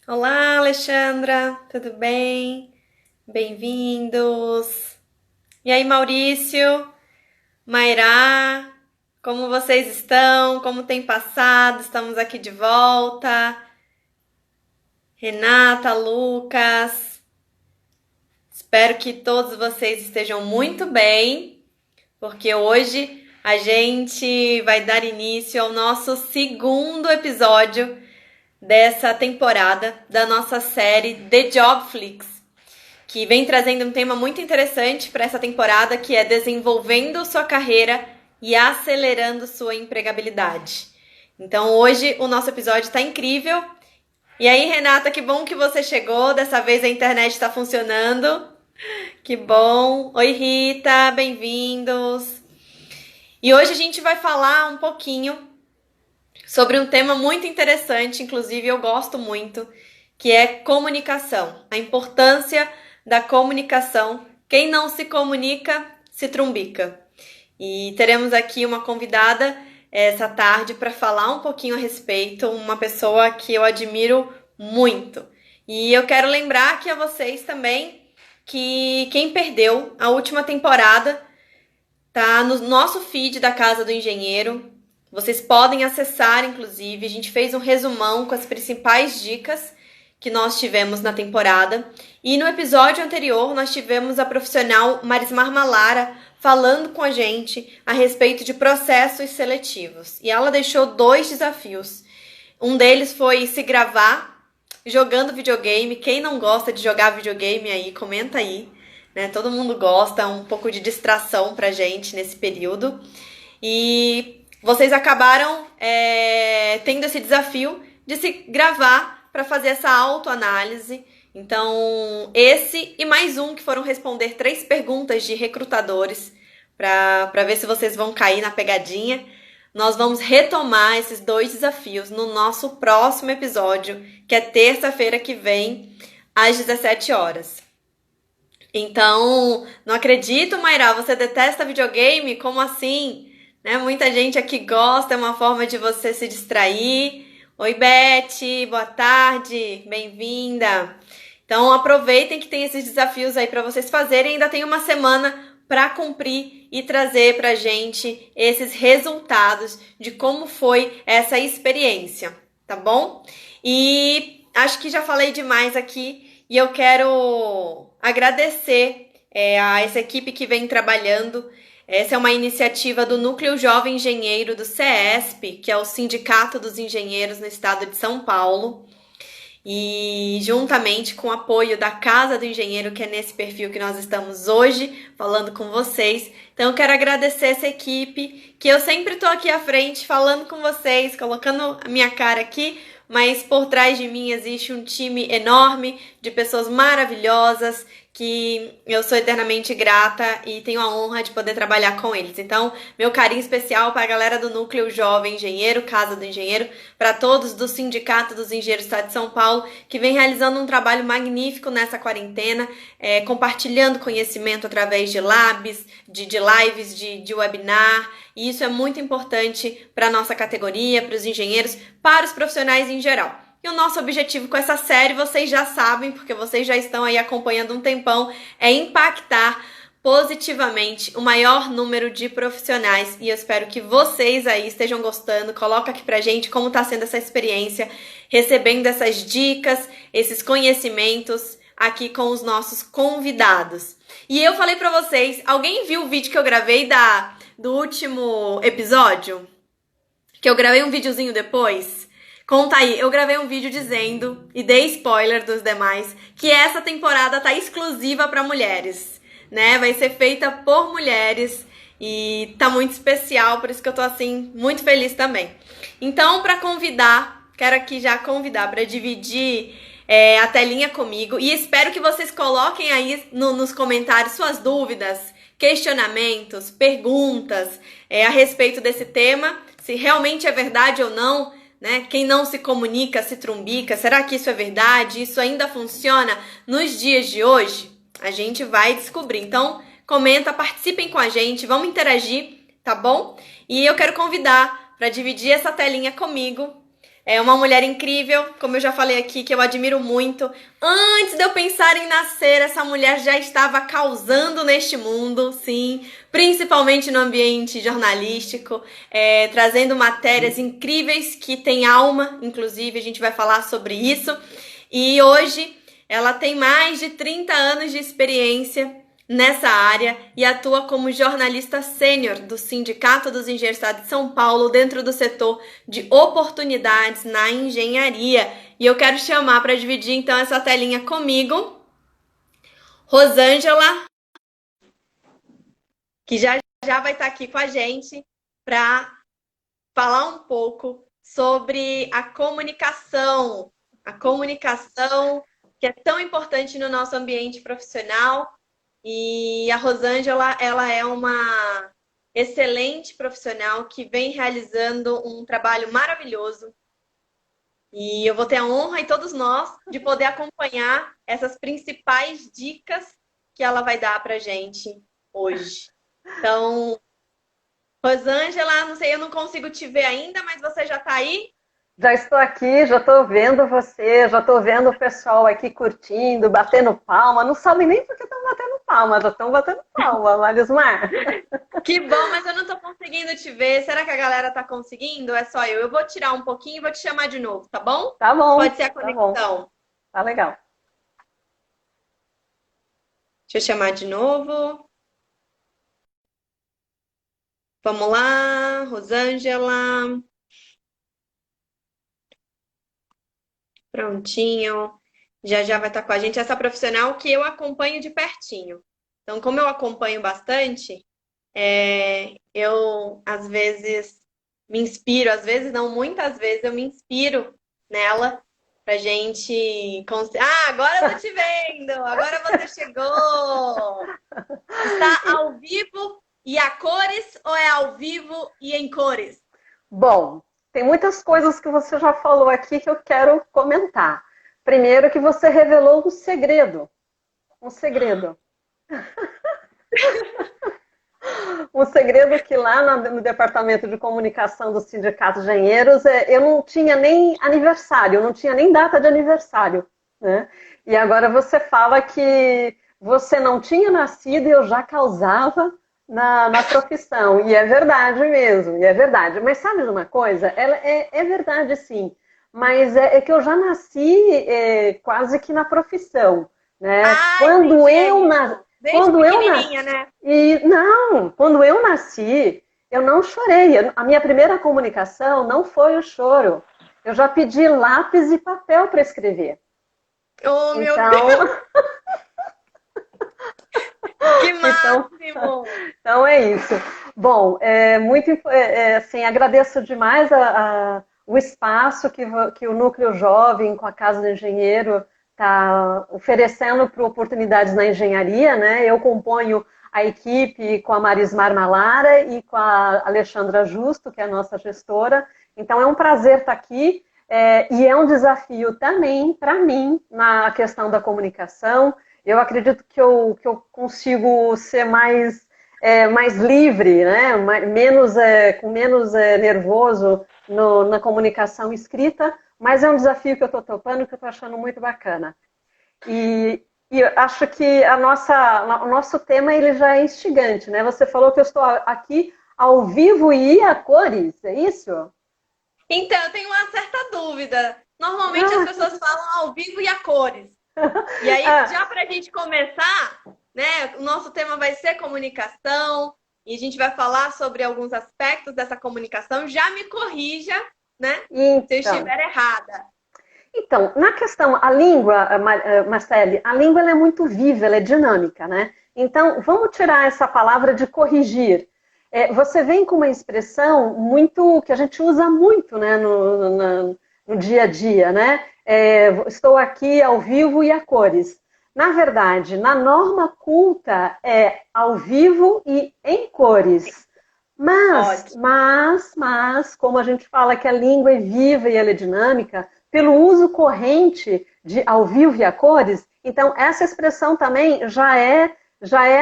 Olá, Alexandra, tudo bem? Bem-vindos. E aí, Maurício, Mairá, como vocês estão? Como tem passado? Estamos aqui de volta. Renata, Lucas, espero que todos vocês estejam muito bem, porque hoje a gente vai dar início ao nosso segundo episódio dessa temporada da nossa série The Jobflix, que vem trazendo um tema muito interessante para essa temporada, que é desenvolvendo sua carreira e acelerando sua empregabilidade. Então hoje o nosso episódio está incrível. E aí, Renata, que bom que você chegou. Dessa vez a internet está funcionando. Que bom. Oi, Rita, bem-vindos. E hoje a gente vai falar um pouquinho sobre um tema muito interessante, inclusive eu gosto muito, que é comunicação. A importância da comunicação. Quem não se comunica, se trumbica. E teremos aqui uma convidada essa tarde para falar um pouquinho a respeito, uma pessoa que eu admiro muito. E eu quero lembrar aqui a vocês também que quem perdeu a última temporada tá no nosso feed da Casa do Engenheiro. Vocês podem acessar, inclusive, a gente fez um resumão com as principais dicas que nós tivemos na temporada. E no episódio anterior, nós tivemos a profissional Marismar Malara falando com a gente a respeito de processos seletivos. E ela deixou 2 desafios. Um deles foi se gravar jogando videogame. Quem não gosta de jogar videogame aí, comenta aí, né? Todo mundo gosta, um pouco de distração pra gente nesse período. E vocês acabaram tendo esse desafio de se gravar para fazer essa autoanálise. Então, esse e mais um que foram responder 3 perguntas de recrutadores para ver se vocês vão cair na pegadinha. Nós vamos retomar esses 2 desafios no nosso próximo episódio, que é terça-feira que vem, às 17 horas. Então, não acredito, Mayra, você detesta videogame? Como assim? Né? Muita gente aqui gosta, é uma forma de você se distrair. Oi, Beth, boa tarde, bem-vinda. Então, aproveitem que tem esses desafios aí para vocês fazerem. Ainda tem uma semana para cumprir e trazer pra gente esses resultados de como foi essa experiência, tá bom? E acho que já falei demais aqui e eu quero agradecer a essa equipe que vem trabalhando. Essa é uma iniciativa do Núcleo Jovem Engenheiro do CESP, que é o Sindicato dos Engenheiros no estado de São Paulo. E juntamente com o apoio da Casa do Engenheiro, que é nesse perfil que nós estamos hoje falando com vocês. Então eu quero agradecer essa equipe, que eu sempre estou aqui à frente falando com vocês, colocando a minha cara aqui, mas por trás de mim existe um time enorme de pessoas maravilhosas que eu sou eternamente grata e tenho a honra de poder trabalhar com eles. Então, meu carinho especial para a galera do Núcleo Jovem Engenheiro, Casa do Engenheiro, para todos do Sindicato dos Engenheiros do Estado de São Paulo, que vem realizando um trabalho magnífico nessa quarentena, compartilhando conhecimento através de labs, de lives, de webinar, e isso é muito importante para a nossa categoria, para os engenheiros, para os profissionais em geral. E o nosso objetivo com essa série, vocês já sabem, porque vocês já estão aí acompanhando um tempão, é impactar positivamente o maior número de profissionais. E eu espero que vocês aí estejam gostando. Coloca aqui pra gente como tá sendo essa experiência, recebendo essas dicas, esses conhecimentos aqui com os nossos convidados. E eu falei pra vocês, alguém viu o vídeo que eu gravei do último episódio? Que eu gravei um videozinho depois? Conta aí, eu gravei um vídeo dizendo, e dei spoiler dos demais, que essa temporada tá exclusiva para mulheres, né? Vai ser feita por mulheres e tá muito especial, por isso que eu tô assim, muito feliz também. Então, para convidar, quero aqui já convidar para dividir a telinha comigo e espero que vocês coloquem aí nos comentários suas dúvidas, questionamentos, perguntas a respeito desse tema, se realmente é verdade ou não, né? Quem não se comunica, se trumbica. Será que isso é verdade? Isso ainda funciona nos dias de hoje? A gente vai descobrir. Então, comenta, participem com a gente, vamos interagir, tá bom? E eu quero convidar para dividir essa telinha comigo É uma mulher incrível, como eu já falei aqui, que eu admiro muito. Antes de eu pensar em nascer, essa mulher já estava causando neste mundo, sim, principalmente no ambiente jornalístico, trazendo matérias incríveis que têm alma, inclusive, a gente vai falar sobre isso. E hoje ela tem mais de 30 anos de experiência nessa área e atua como jornalista sênior do Sindicato dos Engenheiros do Estado de São Paulo dentro do setor de oportunidades na engenharia. E eu quero chamar para dividir então essa telinha comigo, Rosângela, que já já vai estar aqui com a gente para falar um pouco sobre a comunicação que é tão importante no nosso ambiente profissional. E a Rosângela, ela é uma excelente profissional que vem realizando um trabalho maravilhoso. E eu vou ter a honra, e todos nós, de poder acompanhar essas principais dicas que ela vai dar pra gente hoje. Então, Rosângela, não sei, eu não consigo te ver ainda, mas você já tá aí? Já estou aqui, já estou vendo você, já estou vendo o pessoal aqui curtindo, batendo palma. Não sabem nem porque estão batendo palma, já estão batendo palma, Marismar. Que bom, mas eu não estou conseguindo te ver. Será que a galera está conseguindo? É só eu. Eu vou tirar um pouquinho e vou te chamar de novo, tá bom? Tá bom, Pode ser a tá bom, conexão. tá legal. Deixa eu chamar de novo. Vamos lá, Rosângela. Prontinho. Já já vai estar com a gente essa profissional que eu acompanho de pertinho. Então, como eu acompanho bastante, eu às vezes me inspiro, às vezes não, muitas vezes eu me inspiro nela pra gente. Agora eu tô te vendo! Agora você chegou! Está ao vivo e a cores ou é ao vivo e em cores? Bom, tem muitas coisas que você já falou aqui que eu quero comentar. Primeiro que você revelou um segredo. Um segredo. Um segredo que lá no departamento de comunicação do Sindicato de Engenheiros, eu não tinha nem aniversário, eu não tinha nem data de aniversário, né? E agora você fala que você não tinha nascido e eu já causava na profissão. E é verdade mesmo, e é verdade. Mas sabe de uma coisa? Ela é verdade sim, mas é que eu já nasci quase que na profissão, né? Quando Entendi, é eu isso. Desde quando eu pequenininha, nasci, né? quando eu nasci, eu não chorei. A minha primeira comunicação não foi o choro. Eu já pedi lápis e papel para escrever. Oh, meu Então, Deus, que então, máximo! então é isso. Bom, assim, agradeço demais o espaço que o Núcleo Jovem com a Casa do Engenheiro está oferecendo para oportunidades na engenharia, né? Eu componho a equipe com a Marismar Malara e com a Alexandra Justo, que é a nossa gestora. Então é um prazer estar aqui e é um desafio também para mim na questão da comunicação. Eu acredito que eu consigo ser mais livre, né? Com menos nervoso na comunicação escrita, mas é um desafio que eu estou topando, que eu estou achando muito bacana. E eu acho que o nosso tema ele já é instigante, né? Você falou que eu estou aqui ao vivo e a cores, é isso? Então, eu tenho uma certa dúvida. Normalmente as pessoas falam ao vivo e a cores. E aí, já para a gente começar, né? O nosso tema vai ser comunicação e a gente vai falar sobre alguns aspectos dessa comunicação. Já me corrija, né? Se eu estiver errada. Então, na questão, a língua, Marcele, a língua ela é muito viva, ela é dinâmica, né? Então, vamos tirar essa palavra de corrigir. Você vem com uma expressão muito que a gente usa muito, né, no dia a dia, né? Estou aqui ao vivo e a cores. Na verdade, na norma culta é ao vivo e em cores. Mas, como a gente fala que a língua é viva e ela é dinâmica, pelo uso corrente de ao vivo e a cores, então essa expressão também já é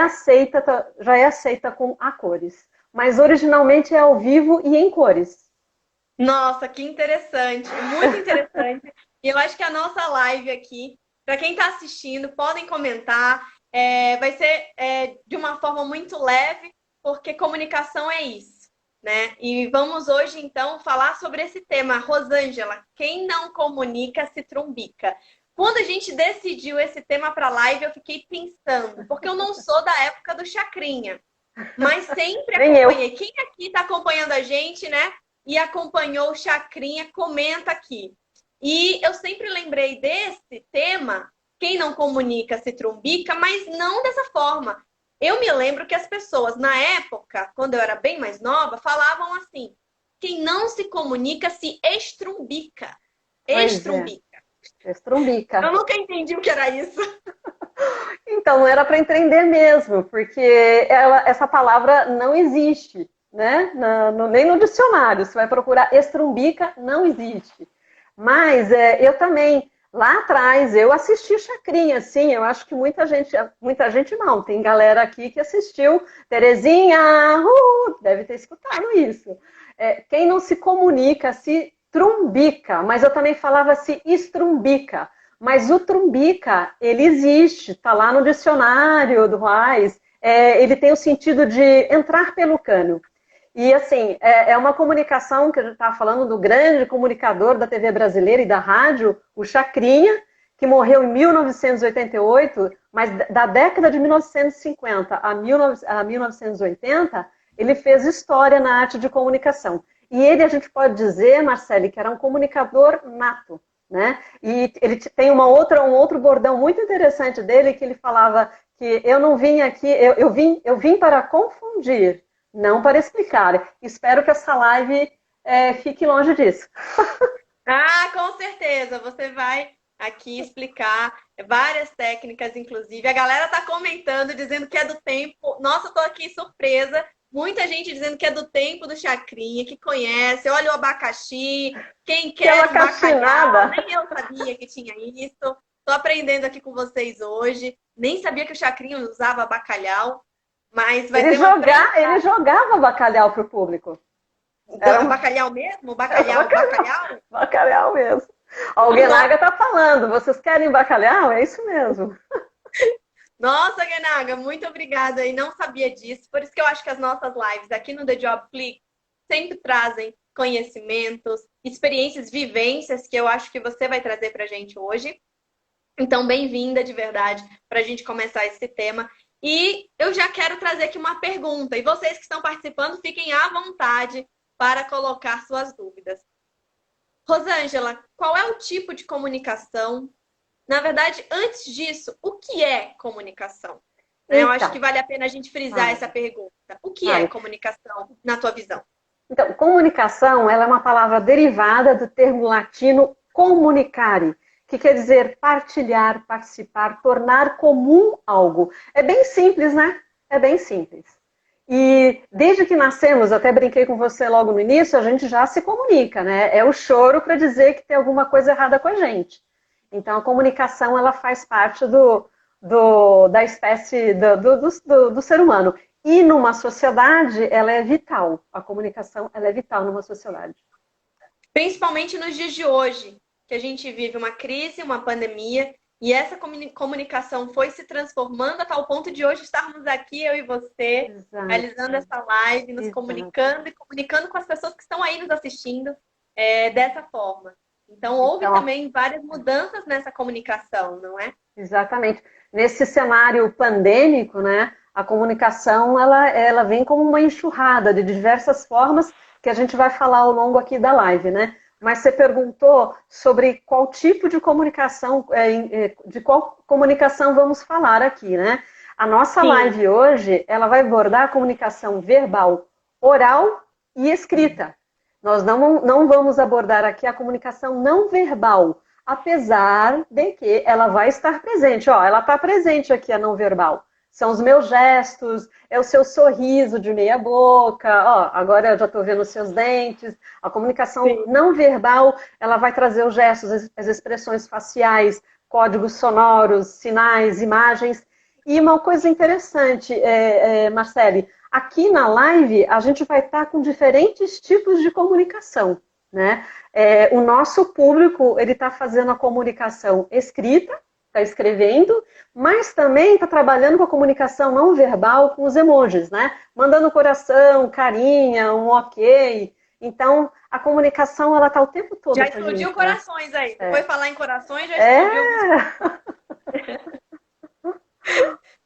aceita com a cores. Mas originalmente é ao vivo e em cores. Nossa, que interessante, muito interessante. E eu acho que a nossa live aqui, para quem está assistindo, podem comentar. Vai ser de uma forma muito leve, porque comunicação é isso, né? E vamos hoje, então, falar sobre esse tema. Rosângela, quem não comunica se trumbica. Quando a gente decidiu esse tema para a live, eu fiquei pensando, porque eu não sou da época do Chacrinha. Mas sempre Nem eu. acompanhei. Quem aqui está acompanhando a gente, né? E acompanhou o Chacrinha, comenta aqui. E eu sempre lembrei desse tema, quem não comunica se trumbica, mas não dessa forma. Eu me lembro que as pessoas, na época, quando eu era bem mais nova, falavam assim: quem não se comunica se estrumbica. Pois é, Estrumbica. Eu estrumbica. nunca entendi o que era isso. Então, não era para entender mesmo, porque essa palavra não existe, né? Nem no dicionário. Você vai procurar estrumbica, não existe. Mas eu também, lá atrás, eu assisti Chacrinha, sim. Eu acho que muita gente não. Tem galera aqui que assistiu Terezinha, deve ter escutado isso. Quem não se comunica se trumbica, mas eu também falava se estrumbica. Mas o trumbica, ele existe, está lá no dicionário do Reis. Ele tem o sentido de entrar pelo cano. E assim, é uma comunicação que a gente estava falando do grande comunicador da TV brasileira e da rádio, o Chacrinha, que morreu em 1988, mas da década de 1950 a 1980, ele fez história na arte de comunicação. E ele, a gente pode dizer, Marcele, que era um comunicador nato. Né? E ele tem um outro bordão muito interessante dele, que ele falava que eu não vim aqui, eu vim para confundir, não para explicar. Espero que essa live fique longe disso. Ah, com certeza. Você vai aqui explicar várias técnicas, inclusive. A galera tá comentando, dizendo que é do tempo. Nossa, eu tô aqui surpresa. Muita gente dizendo que é do tempo do Chacrinha, que conhece. Olha o abacaxi. Quem Que quer um abacaxi bacalhau? nada. Nem eu sabia que tinha isso. Tô aprendendo aqui com vocês hoje. Nem sabia que o Chacrinha usava bacalhau. Mas vai ter uma Ele jogava bacalhau para o público. Então, bacalhau mesmo? Bacalhau, bacalhau? Bacalhau mesmo. Ó, o Guenaga tá falando, vocês querem bacalhau? É isso mesmo. Nossa, Genaga, muito obrigada. E não sabia disso. Por isso que eu acho que as nossas lives aqui no The Job Click sempre trazem conhecimentos, experiências, vivências que eu acho que você vai trazer para a gente hoje. Então, bem-vinda de verdade para a gente começar esse tema. E eu já quero trazer aqui uma pergunta. E vocês que estão participando, fiquem à vontade para colocar suas dúvidas. Rosângela, qual é o tipo de comunicação? Na verdade, antes disso, o que é comunicação? Eu acho que vale a pena a gente frisar essa pergunta. O que é comunicação, na tua visão? Então, comunicação, ela é uma palavra derivada do termo latino comunicare, que quer dizer partilhar, participar, tornar comum algo. É bem simples, né? É bem simples. E desde que nascemos, até brinquei com você logo no início, a gente já se comunica, né? É o choro para dizer que tem alguma coisa errada com a gente. Então, a comunicação, ela faz parte da espécie do ser humano. E numa sociedade, ela é vital. A comunicação, ela é vital numa sociedade. Principalmente nos dias de hoje, que a gente vive uma crise, uma pandemia, e essa comunicação foi se transformando a tal ponto de hoje estarmos aqui, eu e você, Exato. Realizando essa live, nos comunicando e comunicando com as pessoas que estão aí nos assistindo dessa forma. Então, houve também várias mudanças nessa comunicação, não é? Exatamente. Nesse cenário pandêmico, né, a comunicação ela vem como uma enxurrada de diversas formas que a gente vai falar ao longo aqui da live, né? Mas você perguntou sobre qual tipo de comunicação, de qual comunicação vamos falar aqui, né? A nossa live hoje, ela vai abordar a comunicação verbal, oral e escrita. Nós não vamos abordar aqui a comunicação não verbal, apesar de que ela vai estar presente. Ó, ela está presente aqui, a não verbal. São os meus gestos, é o seu sorriso de meia boca, ó, agora eu já estou vendo os seus dentes. A comunicação não verbal, ela vai trazer os gestos, as expressões faciais, códigos sonoros, sinais, imagens. E uma coisa interessante, Marcele, aqui na live a gente vai estar com diferentes tipos de comunicação, né? O nosso público, ele está fazendo a comunicação escrita, está escrevendo, mas também está trabalhando com a comunicação não verbal com os emojis, né? Mandando coração, carinha, um ok. Então, a comunicação, ela está o tempo todo Já com a gente, explodiu né? corações aí. Foi falar em corações, já explodiu.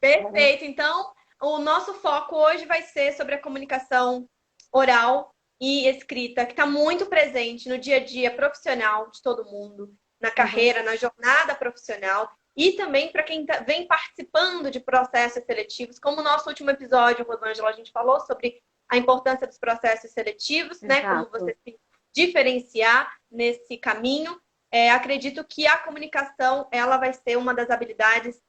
Perfeito. Então, o nosso foco hoje vai ser sobre a comunicação oral e escrita, que está muito presente no dia a dia profissional de todo mundo, na carreira, na jornada profissional, e também para quem vem participando de processos seletivos, como no nosso último episódio, Rosângela, a gente falou sobre a importância dos processos seletivos, né? Como você se diferenciar nesse caminho. Acredito que a comunicação, ela vai ser uma das habilidades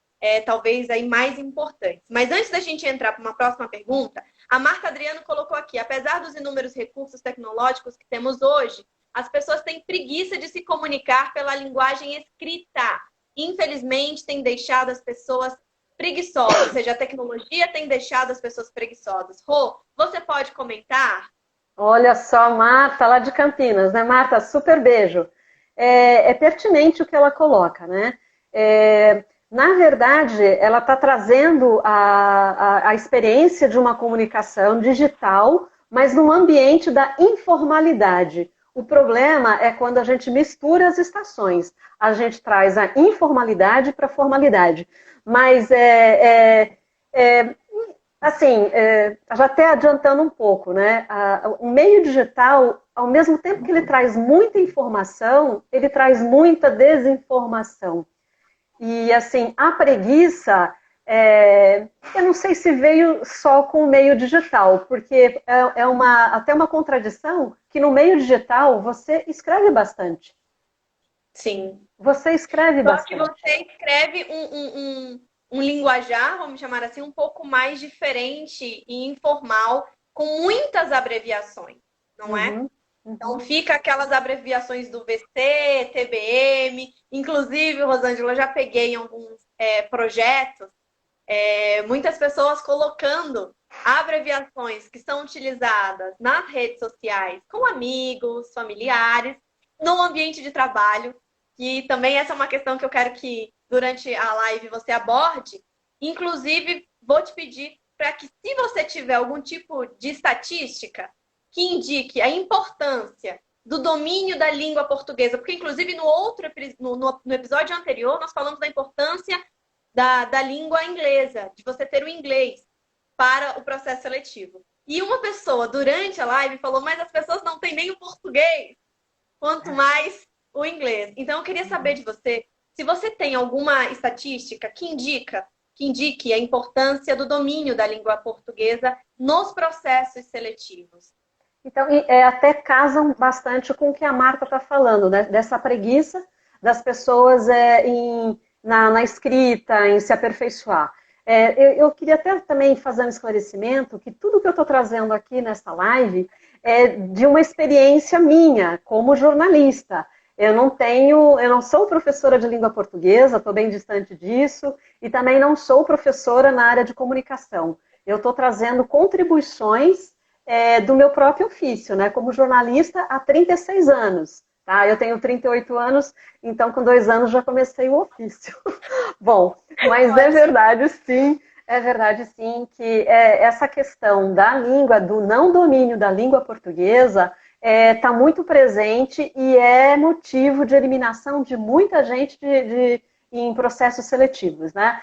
talvez aí mais importantes. Mas antes da gente entrar para uma próxima pergunta, a Marta Adriano colocou aqui, apesar dos inúmeros recursos tecnológicos que temos hoje, as pessoas têm preguiça de se comunicar pela linguagem escrita. Infelizmente, tem deixado as pessoas preguiçosas, ou seja, a tecnologia tem deixado as pessoas preguiçosas. Rô, você pode comentar? Olha só, Marta, lá de Campinas, né, Marta? Super beijo. É pertinente o que ela coloca, né? Na verdade, ela está trazendo a experiência de uma comunicação digital, mas num ambiente da informalidade. O problema é quando a gente mistura as estações. A gente traz a informalidade para a formalidade. Mas, já até adiantando um pouco, né? O meio digital, ao mesmo tempo que ele traz muita informação, ele traz muita desinformação. E, assim, a preguiça, eu não sei se veio só com o meio digital, porque até uma contradição que no meio digital você escreve bastante. Sim. Você escreve bastante. Só que você escreve um linguajar, vamos chamar assim, um pouco mais diferente e informal, com muitas abreviações, não é? Então, fica aquelas abreviações do VC, TBM. Inclusive, Rosângela, eu já peguei em alguns projetos, muitas pessoas colocando abreviações que são utilizadas nas redes sociais com amigos, familiares, no ambiente de trabalho. E também essa é uma questão que eu quero que, durante a live, você aborde. Inclusive, vou te pedir para que, se você tiver algum tipo de estatística que indique a importância do domínio da língua portuguesa, porque, inclusive, no episódio anterior, nós falamos da importância da língua inglesa, de você ter o inglês para o processo seletivo. E uma pessoa, durante a live, falou, mas as pessoas não têm nem o português, quanto mais o inglês. Então, eu queria saber de você, se você tem alguma estatística que indique a importância do domínio da língua portuguesa nos processos seletivos. Então, até casam bastante com o que a Marta está falando, né? Dessa preguiça das pessoas na escrita, em se aperfeiçoar. Eu queria até também fazer um esclarecimento que tudo que eu estou trazendo aqui nessa live é de uma experiência minha como jornalista. Eu não sou professora de língua portuguesa, estou bem distante disso, e também não sou professora na área de comunicação. Eu estou trazendo contribuições do meu próprio ofício, né? Como jornalista há 36 anos. Tá? Eu tenho 38 anos, então com 2 anos já comecei o ofício. Bom, mas é verdade sim que essa questão da língua, do não domínio da língua portuguesa, está muito presente e é motivo de eliminação de muita gente em processos seletivos, né?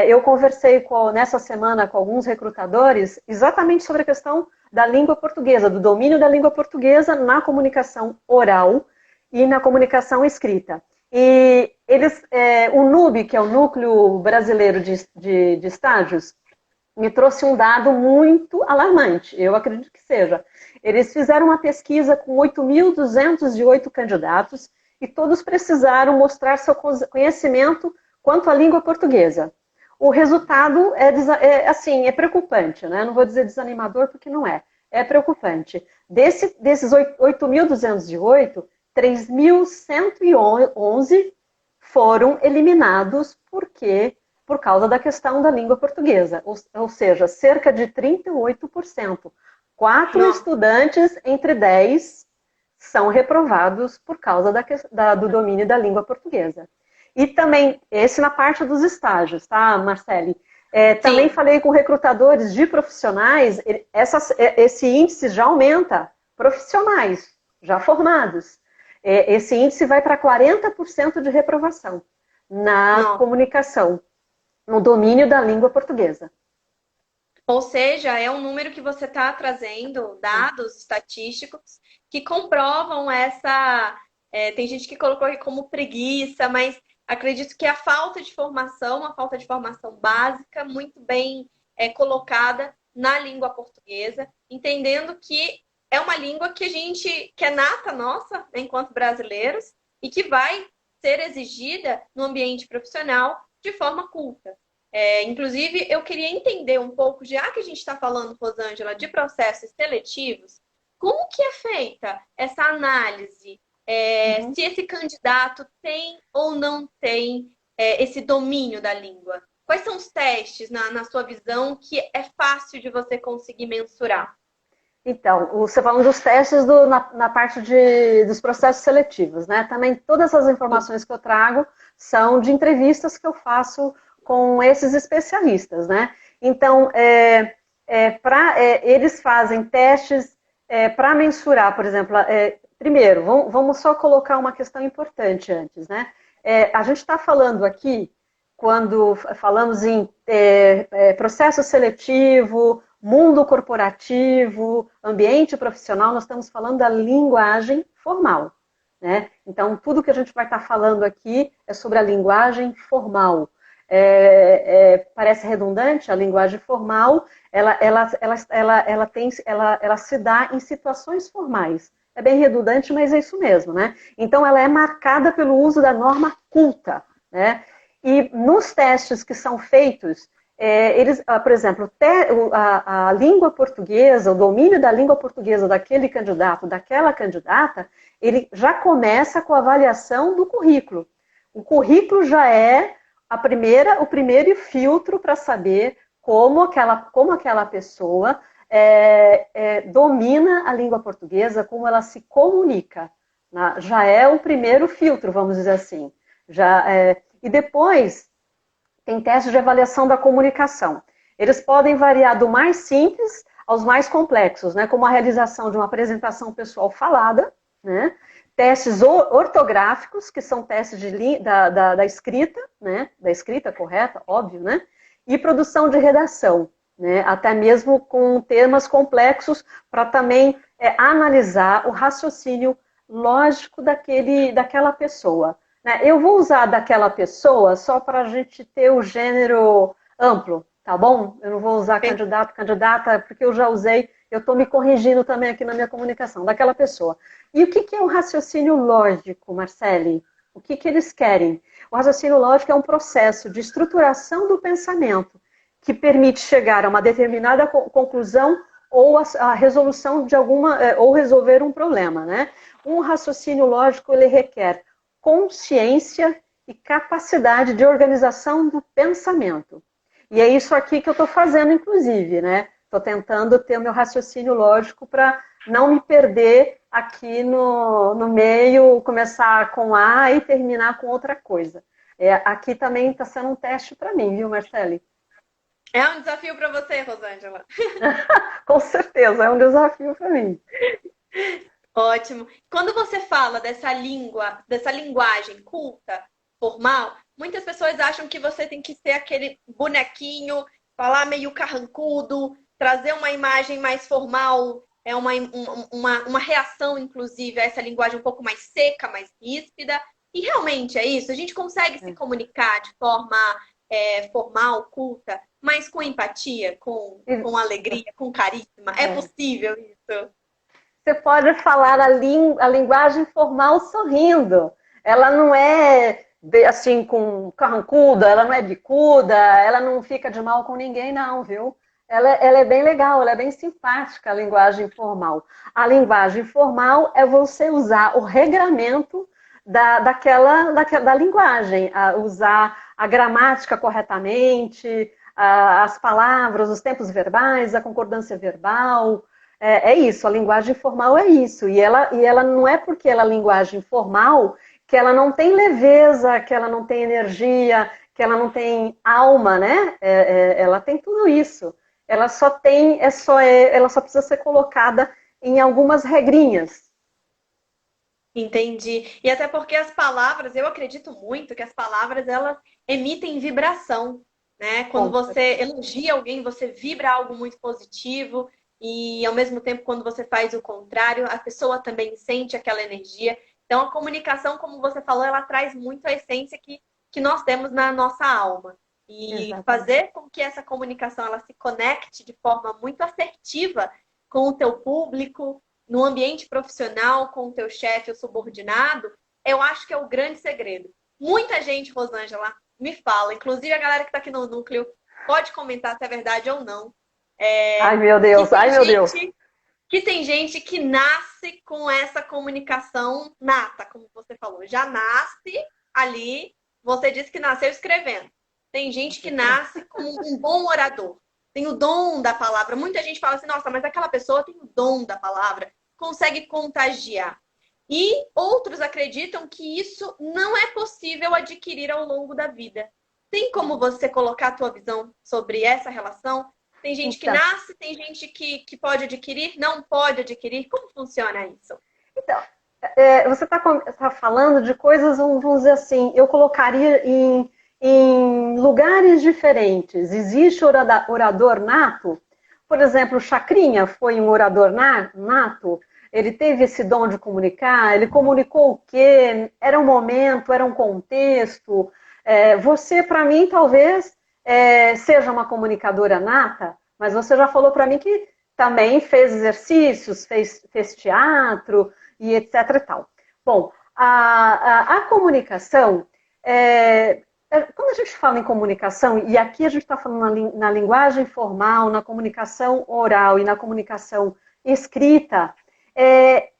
Eu conversei nessa semana com alguns recrutadores exatamente sobre a questão da língua portuguesa, do domínio da língua portuguesa na comunicação oral e na comunicação escrita. E o NUB, que é o Núcleo Brasileiro de Estágios, me trouxe um dado muito alarmante, eu acredito que seja. Eles fizeram uma pesquisa com 8.208 candidatos e todos precisaram mostrar seu conhecimento quanto à língua portuguesa. O resultado é preocupante, né? Não vou dizer desanimador porque não é. É preocupante. Desses 8.208, 3.111 foram eliminados por causa da questão da língua portuguesa. Ou seja, cerca de 38%. 4 estudantes entre 10 são reprovados por causa do domínio da língua portuguesa. E também, esse na parte dos estágios, tá, Marcele? Também falei com recrutadores de profissionais, esse índice já aumenta, profissionais já formados. Esse índice vai para 40% de reprovação na comunicação, no domínio da língua portuguesa. Ou seja, é um número que você está trazendo, dados estatísticos, que comprovam essa... tem gente que colocou aqui como preguiça, mas acredito que a falta de formação, uma falta de formação básica, muito bem colocada na língua portuguesa, entendendo que é uma língua que que é nata nossa, né, enquanto brasileiros, e que vai ser exigida no ambiente profissional de forma culta. Inclusive, eu queria entender um pouco, já que a gente está falando, Rosângela, de processos seletivos, como que é feita essa análise? Se esse candidato tem ou não tem esse domínio da língua? Quais são os testes, na sua visão, que é fácil de você conseguir mensurar? Então, você falando dos testes na parte dos processos seletivos, né? Também todas as informações que eu trago são de entrevistas que eu faço com esses especialistas, né? Então, eles fazem testes para mensurar, por exemplo, primeiro, vamos só colocar uma questão importante antes, né? A gente está falando aqui, quando falamos em processo seletivo, mundo corporativo, ambiente profissional, nós estamos falando da linguagem formal, né? Então, tudo que a gente vai estar falando aqui é sobre a linguagem formal. Parece redundante, a linguagem formal, ela se dá em situações formais. É bem redundante, mas é isso mesmo, né? Então, ela é marcada pelo uso da norma culta, né? E nos testes que são feitos, por exemplo, a língua portuguesa, o domínio da língua portuguesa daquele candidato, daquela candidata, ele já começa com a avaliação do currículo. O currículo já é o primeiro filtro para saber como aquela pessoa domina a língua portuguesa, como ela se comunica. Né? Já é o primeiro filtro, vamos dizer assim. E depois, tem testes de avaliação da comunicação. Eles podem variar do mais simples aos mais complexos, né? Como a realização de uma apresentação pessoal falada, né? Testes ortográficos, que são testes da escrita, né? Da escrita correta, óbvio, né? E produção de redação, né? Até mesmo com temas complexos, para também analisar o raciocínio lógico daquela pessoa. Eu vou usar daquela pessoa só para a gente ter o gênero amplo, tá bom? Eu não vou usar candidato, candidata, porque eu já usei, eu estou me corrigindo também aqui na minha comunicação, daquela pessoa. E o que é o raciocínio lógico, Marcele? O que eles querem? O raciocínio lógico é um processo de estruturação do pensamento que permite chegar a uma determinada conclusão ou a resolução de ou resolver um problema, né? Um raciocínio lógico, ele requer consciência e capacidade de organização do pensamento. E é isso aqui que eu estou fazendo, inclusive, né? Estou tentando ter o meu raciocínio lógico para não me perder aqui no meio, começar com A e terminar com outra coisa. Aqui também está sendo um teste para mim, viu, Marcele? É um desafio para você, Rosângela. Com certeza, é um desafio para mim. Ótimo. Quando você fala dessa linguagem culta, formal, muitas pessoas acham que você tem que ser aquele bonequinho, falar meio carrancudo, trazer uma imagem mais formal, uma reação, inclusive, a essa linguagem um pouco mais seca, mais ríspida. E realmente é isso. A gente consegue se comunicar de forma formal, culta, mas com empatia, com alegria, com carisma. É possível isso? Você pode falar a linguagem formal sorrindo. Ela não é assim com carrancuda, ela não é bicuda, ela não fica de mal com ninguém, não, viu? Ela é bem legal, ela é bem simpática, a linguagem formal. A linguagem formal é você usar o regramento da linguagem, usar a gramática corretamente, as palavras, os tempos verbais, a concordância verbal. é isso, a linguagem formal é isso. E ela não é porque ela é linguagem formal que ela não tem leveza, que ela não tem energia, que ela não tem alma, né? Ela tem tudo isso. Ela só tem, ela só precisa ser colocada em algumas regrinhas. Entendi. E até porque as palavras, eu acredito muito que as palavras elas emitem vibração, né? Quando Com você certeza. elogia alguém, você vibra algo muito positivo e ao mesmo tempo quando você faz o contrário, a pessoa também sente aquela energia. Então a comunicação, como você falou, ela traz muito a essência que nós temos na nossa alma. E Exatamente. fazer com que essa comunicação ela se conecte de forma muito assertiva com o teu público, no ambiente profissional, com o teu chefe ou subordinado, eu acho que é o grande segredo. Muita gente, Rosângela, me fala, inclusive a galera que está aqui no núcleo, pode comentar se é verdade ou não, Ai, meu que Deus, tem ai, meu Deus. gente que nasce com essa comunicação nata, como você falou, já nasce ali, você disse que nasceu escrevendo. Tem gente que nasce como um bom orador, tem o dom da palavra. Muita gente fala assim, nossa, mas aquela pessoa tem o dom da palavra, consegue contagiar. E outros acreditam que isso não é possível adquirir ao longo da vida. Tem como você colocar a tua visão sobre essa relação? Tem gente que Então, nasce, tem gente que pode adquirir, não pode adquirir. Como funciona isso? então, você está falando de coisas, vamos dizer assim, eu colocaria em lugares diferentes. Existe orador nato? Por exemplo, o Chacrinha foi um orador nato? Ele teve esse dom de comunicar? Ele comunicou o quê? Era um momento, era um contexto? Você, para mim, talvez seja uma comunicadora nata, mas você já falou para mim que também fez exercícios, fez teatro, e etc e tal. Bom, a comunicação, quando a gente fala em comunicação, e aqui a gente está falando na linguagem formal, na comunicação oral e na comunicação escrita,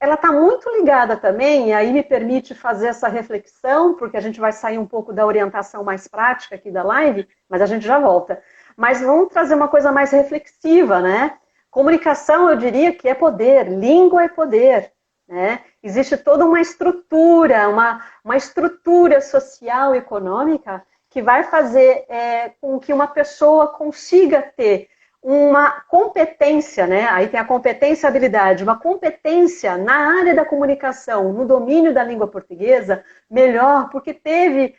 ela está muito ligada também, e aí me permite fazer essa reflexão, porque a gente vai sair um pouco da orientação mais prática aqui da live, mas a gente já volta. Mas vamos trazer uma coisa mais reflexiva, né? Comunicação, eu diria que é poder, língua é poder. Né? Existe toda uma estrutura, uma estrutura social e econômica que vai fazer com que uma pessoa consiga ter uma competência, né? Aí tem a competência e a habilidade, uma competência na área da comunicação, no domínio da língua portuguesa, melhor, porque teve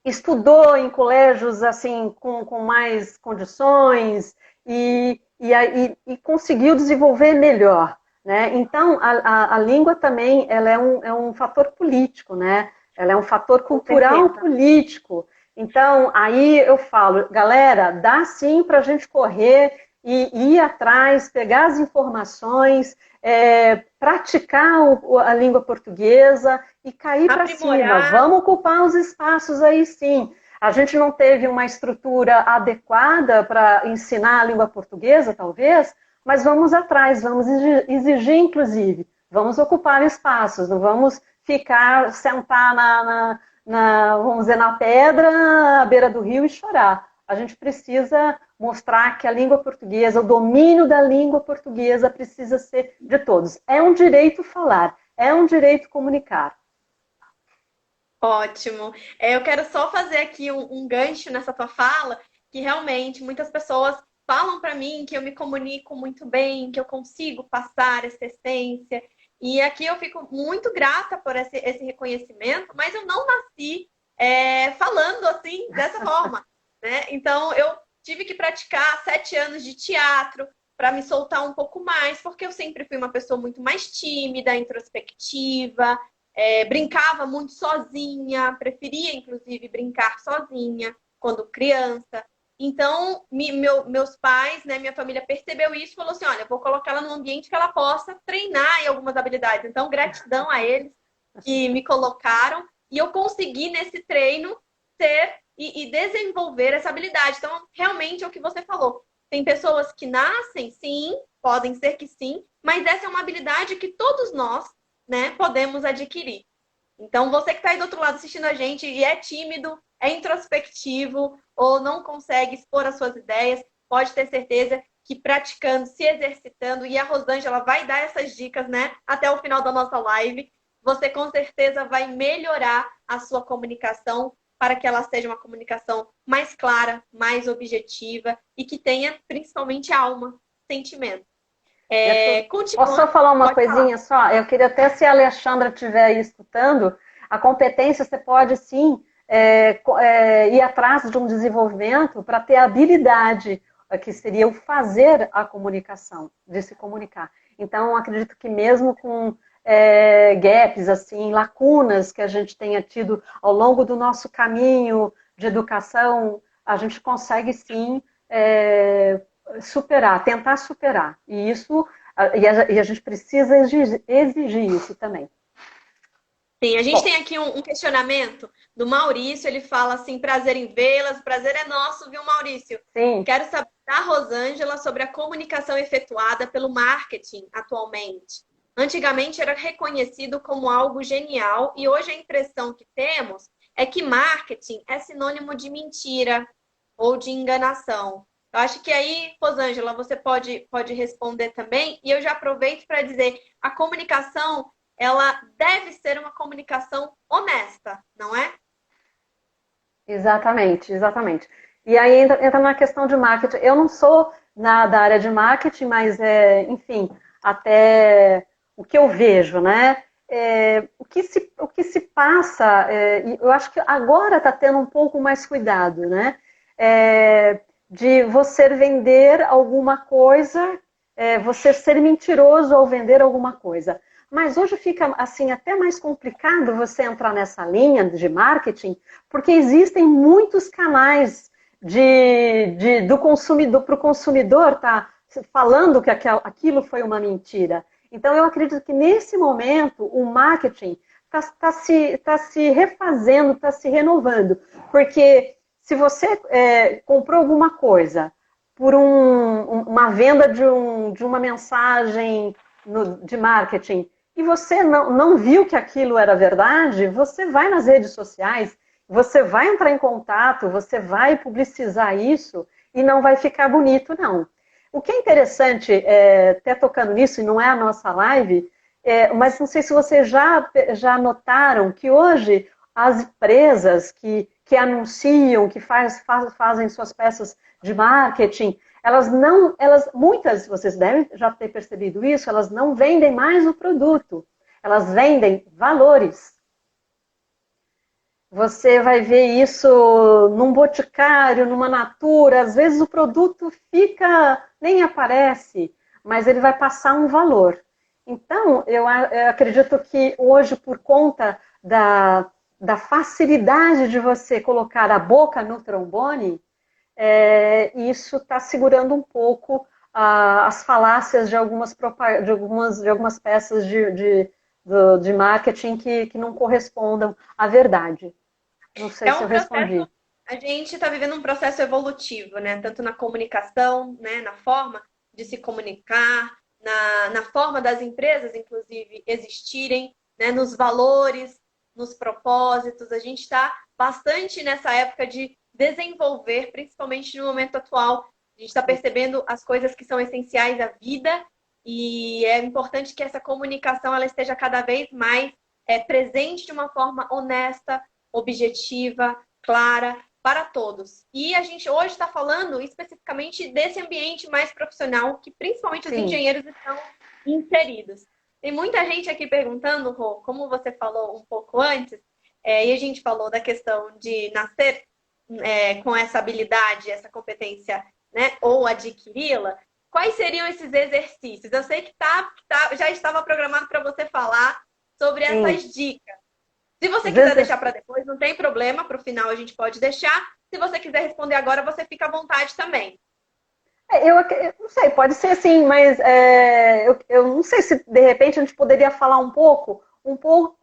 estudou em colégios assim com mais condições e conseguiu desenvolver melhor. Né? Então, a língua também ela é um fator político, né? Ela é um fator Com cultural certeza. político. Então, aí eu falo, galera, dá sim para a gente correr e ir atrás, pegar as informações, praticar a língua portuguesa e cair para cima. Aprimorar. Vamos ocupar os espaços aí sim. A gente não teve uma estrutura adequada para ensinar a língua portuguesa, talvez, mas vamos atrás, vamos exigir, inclusive, vamos ocupar espaços, não vamos sentar vamos dizer, na pedra, à beira do rio e chorar. A gente precisa mostrar que a língua portuguesa, o domínio da língua portuguesa precisa ser de todos. É um direito falar, é um direito comunicar. Ótimo. Eu quero só fazer aqui um gancho nessa tua fala, que realmente muitas pessoas falam para mim que eu me comunico muito bem, que eu consigo passar essa essência. E aqui eu fico muito grata por esse reconhecimento, mas eu não nasci falando assim, dessa forma, né? Então eu tive que praticar 7 anos de teatro para me soltar um pouco mais, porque eu sempre fui uma pessoa muito mais tímida, introspectiva, brincava muito sozinha, preferia inclusive brincar sozinha quando criança. Então, meus pais, né, minha família percebeu isso e falou assim: olha, vou colocar ela num ambiente que ela possa treinar em algumas habilidades. Então, gratidão a eles que me colocaram e eu consegui nesse treino ter e desenvolver essa habilidade. Então, realmente é o que você falou. Tem pessoas que nascem, sim, podem ser que sim, mas essa é uma habilidade que todos nós, né, podemos adquirir. Então, você que está aí do outro lado assistindo a gente e é tímido, é introspectivo ou não consegue expor as suas ideias, pode ter certeza que praticando, se exercitando, e a Rosângela vai dar essas dicas, né, até o final da nossa live, você com certeza vai melhorar a sua comunicação para que ela seja uma comunicação mais clara, mais objetiva e que tenha principalmente alma, sentimento. Posso só falar uma coisinha falar. só? Eu queria até, se a Alexandra estiver aí escutando, a competência você pode sim ir atrás de um desenvolvimento para ter a habilidade, que seria o fazer a comunicação, de se comunicar. Então, acredito que mesmo com gaps, assim, lacunas que a gente tenha tido ao longo do nosso caminho de educação, a gente consegue sim superar, tentar superar. E isso, e a gente precisa exigir isso também. Sim, a gente Bom, tem aqui um questionamento do Maurício, ele fala assim, prazer em vê-las, prazer é nosso, viu, Maurício? sim. Quero saber da Rosângela sobre a comunicação efetuada pelo marketing atualmente. Antigamente era reconhecido como algo genial e hoje a impressão que temos é que marketing é sinônimo de mentira ou de enganação. Eu acho que aí, Rosângela, você pode responder também e eu já aproveito para dizer, a comunicação ela deve ser uma comunicação honesta, não é? Exatamente, exatamente. E aí entra na questão de marketing. Eu não sou da área de marketing, mas, enfim, até o que eu vejo, né? O que se passa, eu acho que agora está tendo um pouco mais cuidado, né? De você vender alguma coisa, você ser mentiroso ao vender alguma coisa. Mas hoje fica assim até mais complicado você entrar nessa linha de marketing, porque existem muitos canais do consumidor para o consumidor tá falando que aquilo foi uma mentira. Então eu acredito que nesse momento o marketing tá se refazendo, está se renovando, porque se você comprou alguma coisa por uma venda de uma mensagem de marketing e você não viu que aquilo era verdade, você vai nas redes sociais, você vai entrar em contato, você vai publicizar isso e não vai ficar bonito, não. O que é interessante, até tocando nisso, e não é a nossa live, mas não sei se vocês já notaram que hoje as empresas que anunciam, que fazem suas peças de marketing, muitas, vocês devem já ter percebido isso, elas não vendem mais o produto, elas vendem valores. Você vai ver isso num boticário, numa Natura, às vezes o produto nem aparece, mas ele vai passar um valor. Então, eu acredito que hoje, por conta da facilidade de você colocar a boca no trombone, isso está segurando um pouco as falácias de algumas peças de marketing que não correspondam à verdade. Não sei É se um eu respondi. processo, a gente está vivendo um processo evolutivo, né? Tanto na comunicação, né? Na forma de se comunicar, na forma das empresas, inclusive, existirem, né? Nos valores, nos propósitos. A gente está bastante nessa época de desenvolver, principalmente no momento atual. A gente está percebendo as coisas que são essenciais à vida e é importante que essa comunicação ela esteja cada vez mais presente de uma forma honesta, objetiva, clara, para todos. E a gente hoje está falando especificamente desse ambiente mais profissional que principalmente os Sim. engenheiros estão inseridos. Tem muita gente aqui perguntando, Rô, como você falou um pouco antes, e a gente falou da questão de nascer com essa habilidade, essa competência, né, ou adquiri-la, quais seriam esses exercícios? Eu sei que já estava programado para você falar sobre essas dicas. Se você quiser deixar para depois, não tem problema, para o final a gente pode deixar. Se você quiser responder agora, você fica à vontade também. Eu não sei, pode ser sim, mas eu não sei se de repente a gente poderia falar um pouco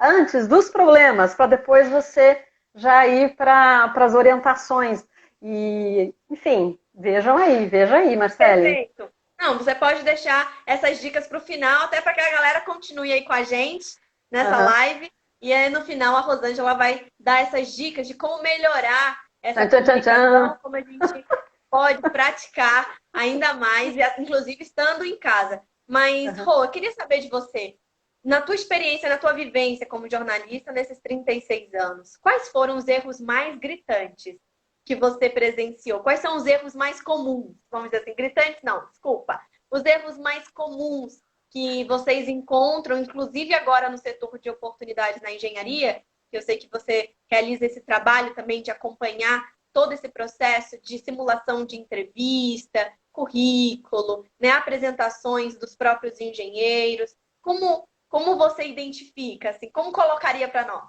antes dos problemas, para depois você já ir para as orientações. E, enfim, veja aí, Marcele. Perfeito. Não, você pode deixar essas dicas para o final, até para que a galera continue aí com a gente nessa live. E aí, no final, a Rosângela vai dar essas dicas de como melhorar essa comunicação, como a gente pode praticar ainda mais, inclusive estando em casa. Mas, Uhum. Rô, eu queria saber de você, na tua experiência, na tua vivência como jornalista nesses 36 anos, quais foram os erros mais gritantes que você presenciou? Quais são os erros mais comuns? Vamos dizer assim, gritantes não, desculpa. Os erros mais comuns que vocês encontram, inclusive agora no setor de oportunidades na engenharia, que eu sei que você realiza esse trabalho também de acompanhar todo esse processo de simulação de entrevista, currículo, né, apresentações dos próprios engenheiros. Como você identifica, assim, como colocaria para nós?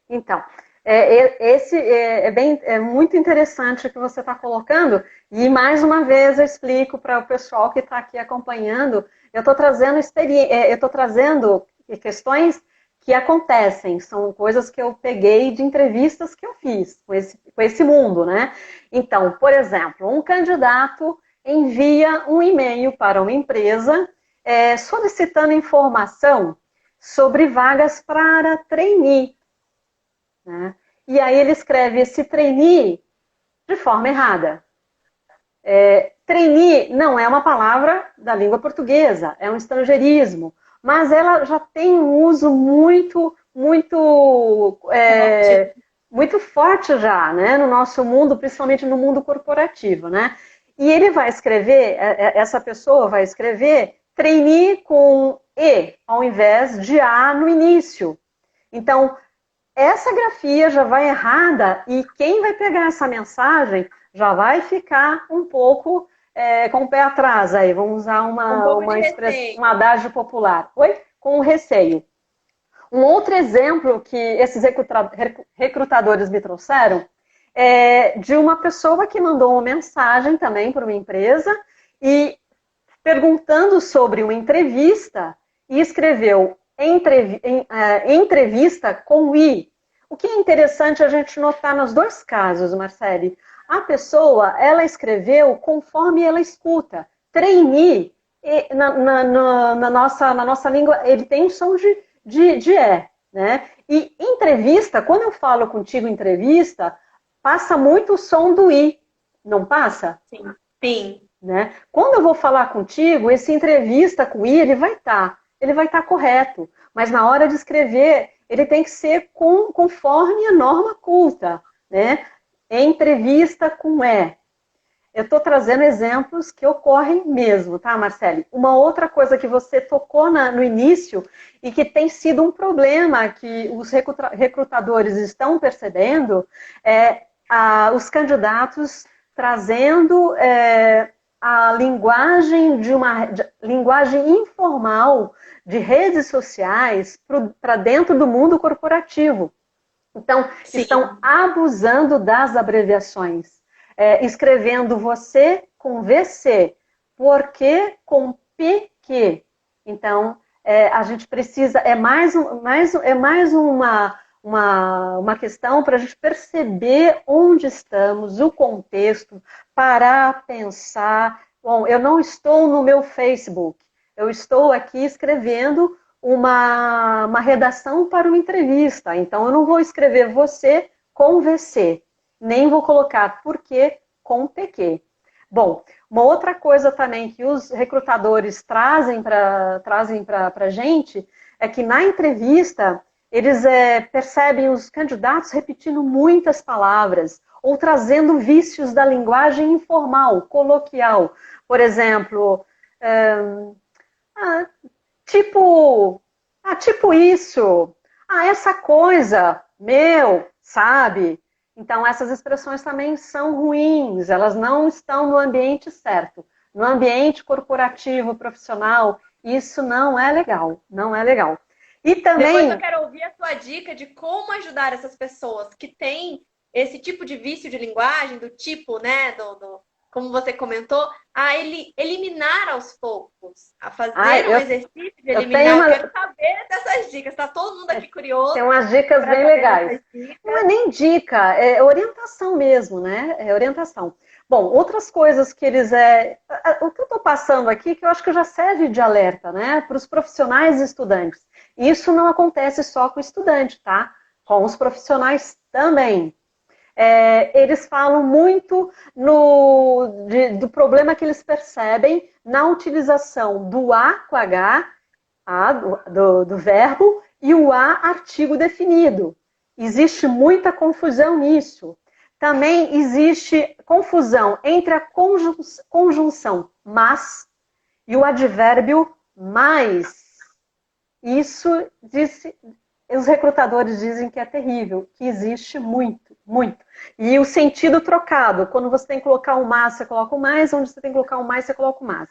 Então, esse é muito interessante o que você está colocando, e mais uma vez eu explico para o pessoal que está aqui acompanhando, eu estou trazendo questões que acontecem, são coisas que eu peguei de entrevistas que eu fiz com esse mundo, né? Então, por exemplo, um candidato envia um e-mail para uma empresa solicitando informação sobre vagas para trainee, né? E aí ele escreve esse trainee de forma errada. Trainee não é uma palavra da língua portuguesa, é um estrangeirismo, mas ela já tem um uso muito forte já, né, no nosso mundo, principalmente no mundo corporativo, né? E ele vai escrever, essa pessoa vai escrever trainee com E, ao invés de A no início. Então, essa grafia já vai errada e quem vai pegar essa mensagem já vai ficar um pouco com o pé atrás aí. Vamos usar Um pouco de uma expressão, um receio. adágio popular. Oi? Com receio. Um outro exemplo que esses recrutadores me trouxeram é de uma pessoa que mandou uma mensagem também para uma empresa e perguntando sobre uma entrevista e escreveu entrevista com I. O que é interessante a gente notar nos dois casos, Marcele, a pessoa, ela escreveu conforme ela escuta. Trainee, na nossa língua, ele tem um som de E, né? E entrevista, quando eu falo contigo entrevista, passa muito o som do I, não passa? Sim, sim. Né? Quando eu vou falar contigo, esse entrevista com o I, ele vai estar correto. Mas na hora de escrever, ele tem que ser conforme a norma culta, né? Entrevista com E. Eu estou trazendo exemplos que ocorrem mesmo, tá, Marcele? Uma outra coisa que você tocou no início e que tem sido um problema que os recrutadores estão percebendo é os candidatos trazendo a linguagem linguagem informal de redes sociais para dentro do mundo corporativo. Então, Sim. estão abusando das abreviações. Escrevendo você com VC, porque com PQ. Então, a gente precisa, é mais uma questão para a gente perceber onde estamos, o contexto, parar, pensar. Bom, eu não estou no meu Facebook, eu estou aqui escrevendo uma redação para uma entrevista, então eu não vou escrever você com VC, nem vou colocar porque com PQ. Bom, uma outra coisa também que os recrutadores trazem para a gente é que na entrevista eles percebem os candidatos repetindo muitas palavras ou trazendo vícios da linguagem informal, coloquial. Por exemplo, tipo isso, essa coisa, meu, sabe? Então, essas expressões também são ruins, elas não estão no ambiente certo. No ambiente corporativo, profissional, isso não é legal, não é legal. E também... Depois eu quero ouvir a sua dica de como ajudar essas pessoas que têm esse tipo de vício de linguagem, do tipo, né, como você comentou, a eliminar aos poucos, a fazer um exercício de eliminar. Eu quero saber dessas dicas, tá todo mundo aqui curioso. Tem umas dicas bem legais. Não é nem dica, é orientação mesmo, né? É orientação. Bom, outras coisas que eles... o que eu estou passando aqui, que eu acho que já serve de alerta, né? Para os profissionais e estudantes. Isso não acontece só com o estudante, tá? Com os profissionais também. eles falam muito do problema que eles percebem na utilização do A com H, do verbo, e o A artigo definido. Existe muita confusão nisso. Também existe confusão entre a conjunção mas e o advérbio mais. Isso os recrutadores dizem que é terrível, que existe muito, muito. E o sentido trocado, quando você tem que colocar um mas, você coloca o mais, onde você tem que colocar um mais, você coloca o mas.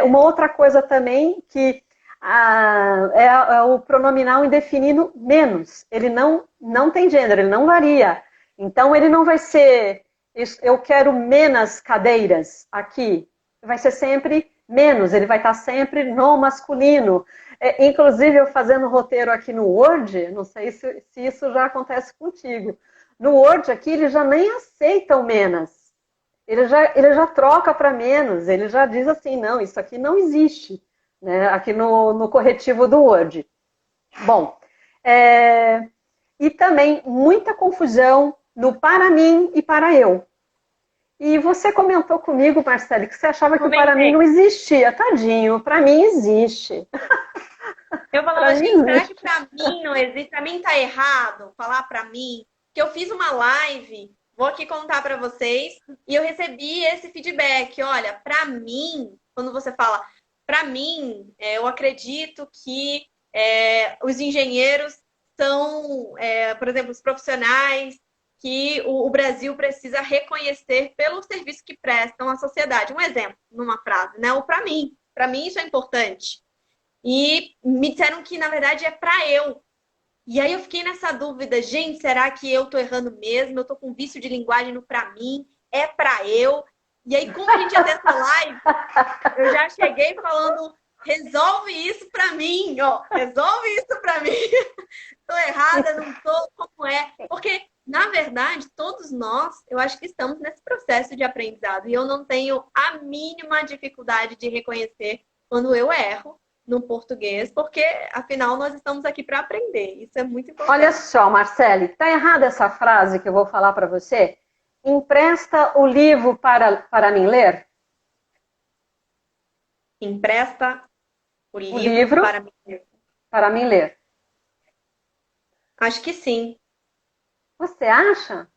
Uma outra coisa também que é o pronominal indefinido menos. Ele não tem gênero, ele não varia. Então, ele não vai ser, eu quero menos cadeiras aqui. Vai ser sempre menos, ele vai estar sempre no masculino. Inclusive, eu fazendo roteiro aqui no Word, não sei se isso já acontece contigo. No Word aqui, eles já nem aceitam menos. Ele já troca para menos, ele já diz assim, não, isso aqui não existe, né? Aqui no corretivo do Word. Bom, e também muita confusão no para mim e para eu. E você comentou comigo, Marcele, que você achava que o para mim não existia. Tadinho, para mim existe. Eu falava, gente, será que para mim não existe? Para mim tá errado falar para mim? Que eu fiz uma live, vou aqui contar para vocês, e eu recebi esse feedback. Olha, para mim, quando você fala, para mim, eu acredito que os engenheiros são, por exemplo, os profissionais que o Brasil precisa reconhecer pelo serviço que prestam à sociedade. Um exemplo, numa frase, né? O para mim isso é importante. E me disseram que, na verdade, é para eu. E aí eu fiquei nessa dúvida, gente, será que eu tô errando mesmo? Eu tô com vício de linguagem no para mim? É para eu? E aí, como a gente ia ter essa live, eu já cheguei falando, resolve isso para mim, ó. Resolve isso para mim. Tô errada, não tô, como é? Porque na verdade, todos nós, eu acho que estamos nesse processo de aprendizado. E eu não tenho a mínima dificuldade de reconhecer quando eu erro no português, porque, afinal, nós estamos aqui para aprender. Isso é muito importante. Olha só, Marcele, tá errada essa frase que eu vou falar para você? Empresta o livro para mim ler? Empresta o livro para mim ler. Para mim ler. Acho que sim. Você acha?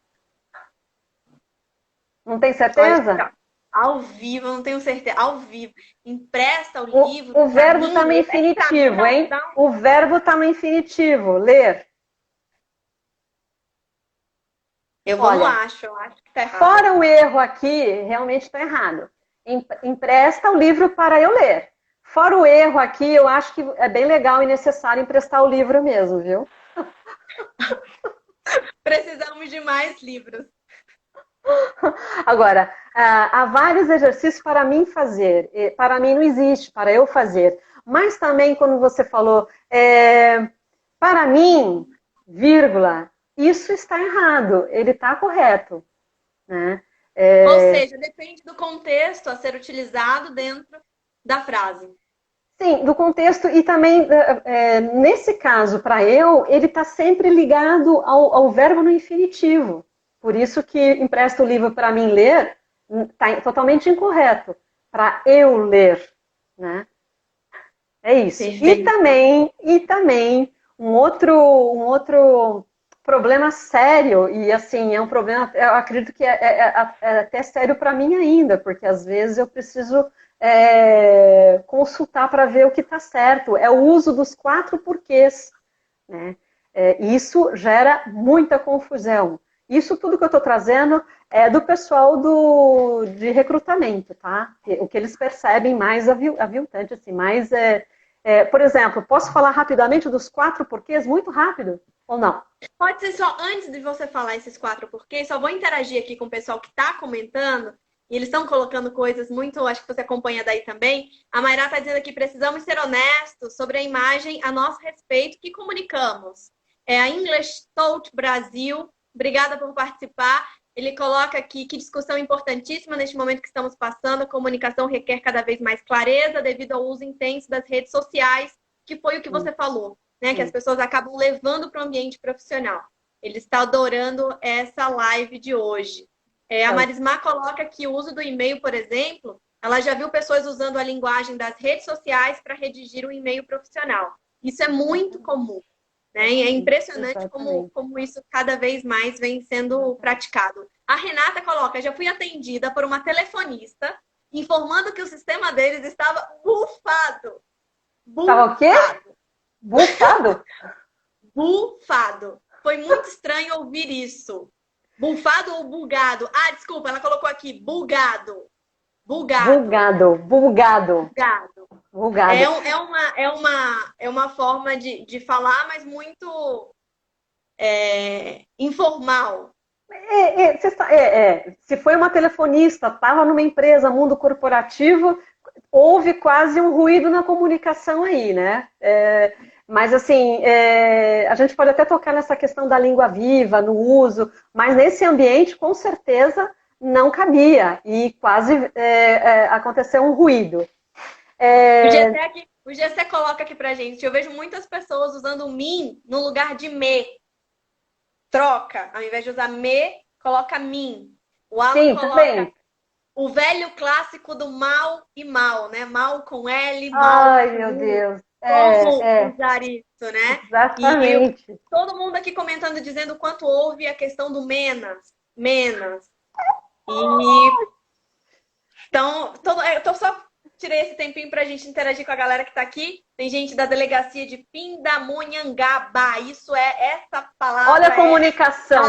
Não tem certeza? Ao vivo, eu não tenho certeza. Ao vivo. Empresta o livro. O verbo está no infinitivo, hein? O verbo está no infinitivo. Ler. Eu não acho. Eu acho que está errado. Fora o erro aqui, realmente está errado. Empresta o livro para eu ler. Fora o erro aqui, eu acho que é bem legal e necessário emprestar o livro mesmo, viu? Precisamos de mais livros. Agora, há vários exercícios para mim fazer. Para mim não existe, para eu fazer. Mas também, quando você falou, para mim, vírgula, isso está errado. Ele está correto. Né? Ou seja, depende do contexto a ser utilizado dentro da frase. Sim, do contexto e também, nesse caso, para eu, ele está sempre ligado ao verbo no infinitivo. Por isso que empresta o livro para mim ler, está totalmente incorreto. Para eu ler, né? É isso. E também um outro problema sério, e assim, é um problema, eu acredito que é até sério para mim ainda, porque às vezes eu preciso consultar para ver o que está certo. É o uso dos 4 porquês. Né? Isso gera muita confusão. Isso tudo que eu estou trazendo é do pessoal de recrutamento, tá? O que eles percebem mais aviltante, assim, mais... por exemplo, posso falar rapidamente dos 4 porquês? Muito rápido, ou não? Pode ser só, antes de você falar esses 4 porquês, só vou interagir aqui com o pessoal que está comentando, e eles estão colocando coisas muito, acho que você acompanha daí também. A Mayra está dizendo aqui, precisamos ser honestos sobre a imagem a nosso respeito que comunicamos. A English Touch Brasil, obrigada por participar. Ele coloca aqui que discussão importantíssima neste momento que estamos passando. A comunicação requer cada vez mais clareza devido ao uso intenso das redes sociais, que foi o que você falou, né? Que as pessoas acabam levando para o ambiente profissional. Ele está adorando essa live de hoje. A Marismar coloca que o uso do e-mail, por exemplo, ela já viu pessoas usando a linguagem das redes sociais para redigir um e-mail profissional. Isso é muito comum, né? E é impressionante como isso cada vez mais vem sendo praticado. A Renata coloca, já fui atendida por uma telefonista informando que o sistema deles estava bufado. Estava o quê? Bufado? Bufado. Foi muito estranho ouvir isso. Bufado ou bugado? Ah, desculpa, ela colocou aqui, bugado. Bugado. É uma forma de falar, mas muito informal. Se foi uma telefonista, estava numa empresa, mundo corporativo, houve quase um ruído na comunicação aí, né? Mas, assim, a gente pode até tocar nessa questão da língua viva, no uso, mas nesse ambiente, com certeza, não cabia e quase aconteceu um ruído. O Gessé coloca aqui pra gente, eu vejo muitas pessoas usando mim no lugar de me. Troca, ao invés de usar me, coloca mim. O Alan coloca também. O velho clássico do mal e mal, né? Mal com L, mal Ai, com meu U. Deus. Como usar isso, né? Exatamente. E todo mundo aqui comentando, dizendo quanto houve a questão do menos. Então, eu só tirei esse tempinho pra gente interagir com a galera que tá aqui. Tem gente da delegacia de Pindamonhangaba. Isso essa palavra. Olha a comunicação.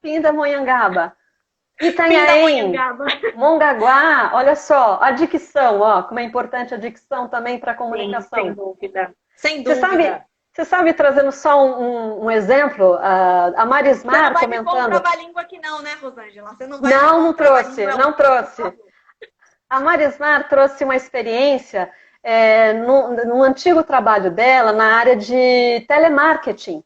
Pindamonhangaba. Itanhaém, Mongaguá, olha só, a dicção, como é importante a dicção também para a comunicação. Sem dúvida. Sem dúvida. Você sabe, trazendo só um exemplo, a Marismar comentando... Você não vai me trava-língua aqui não, né, Rosângela? Você não trouxe. A Marismar trouxe uma experiência no antigo trabalho dela na área de telemarketing.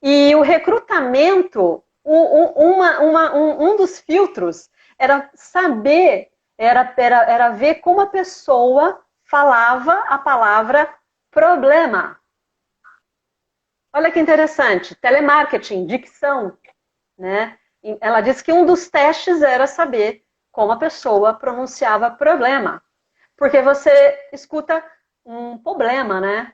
E o recrutamento, um dos filtros era saber, era ver como a pessoa falava a palavra problema. Olha que interessante, telemarketing, dicção, né? Ela disse que um dos testes era saber como a pessoa pronunciava problema. Porque você escuta um problema, né?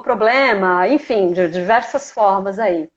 Problema, enfim, de diversas formas aí.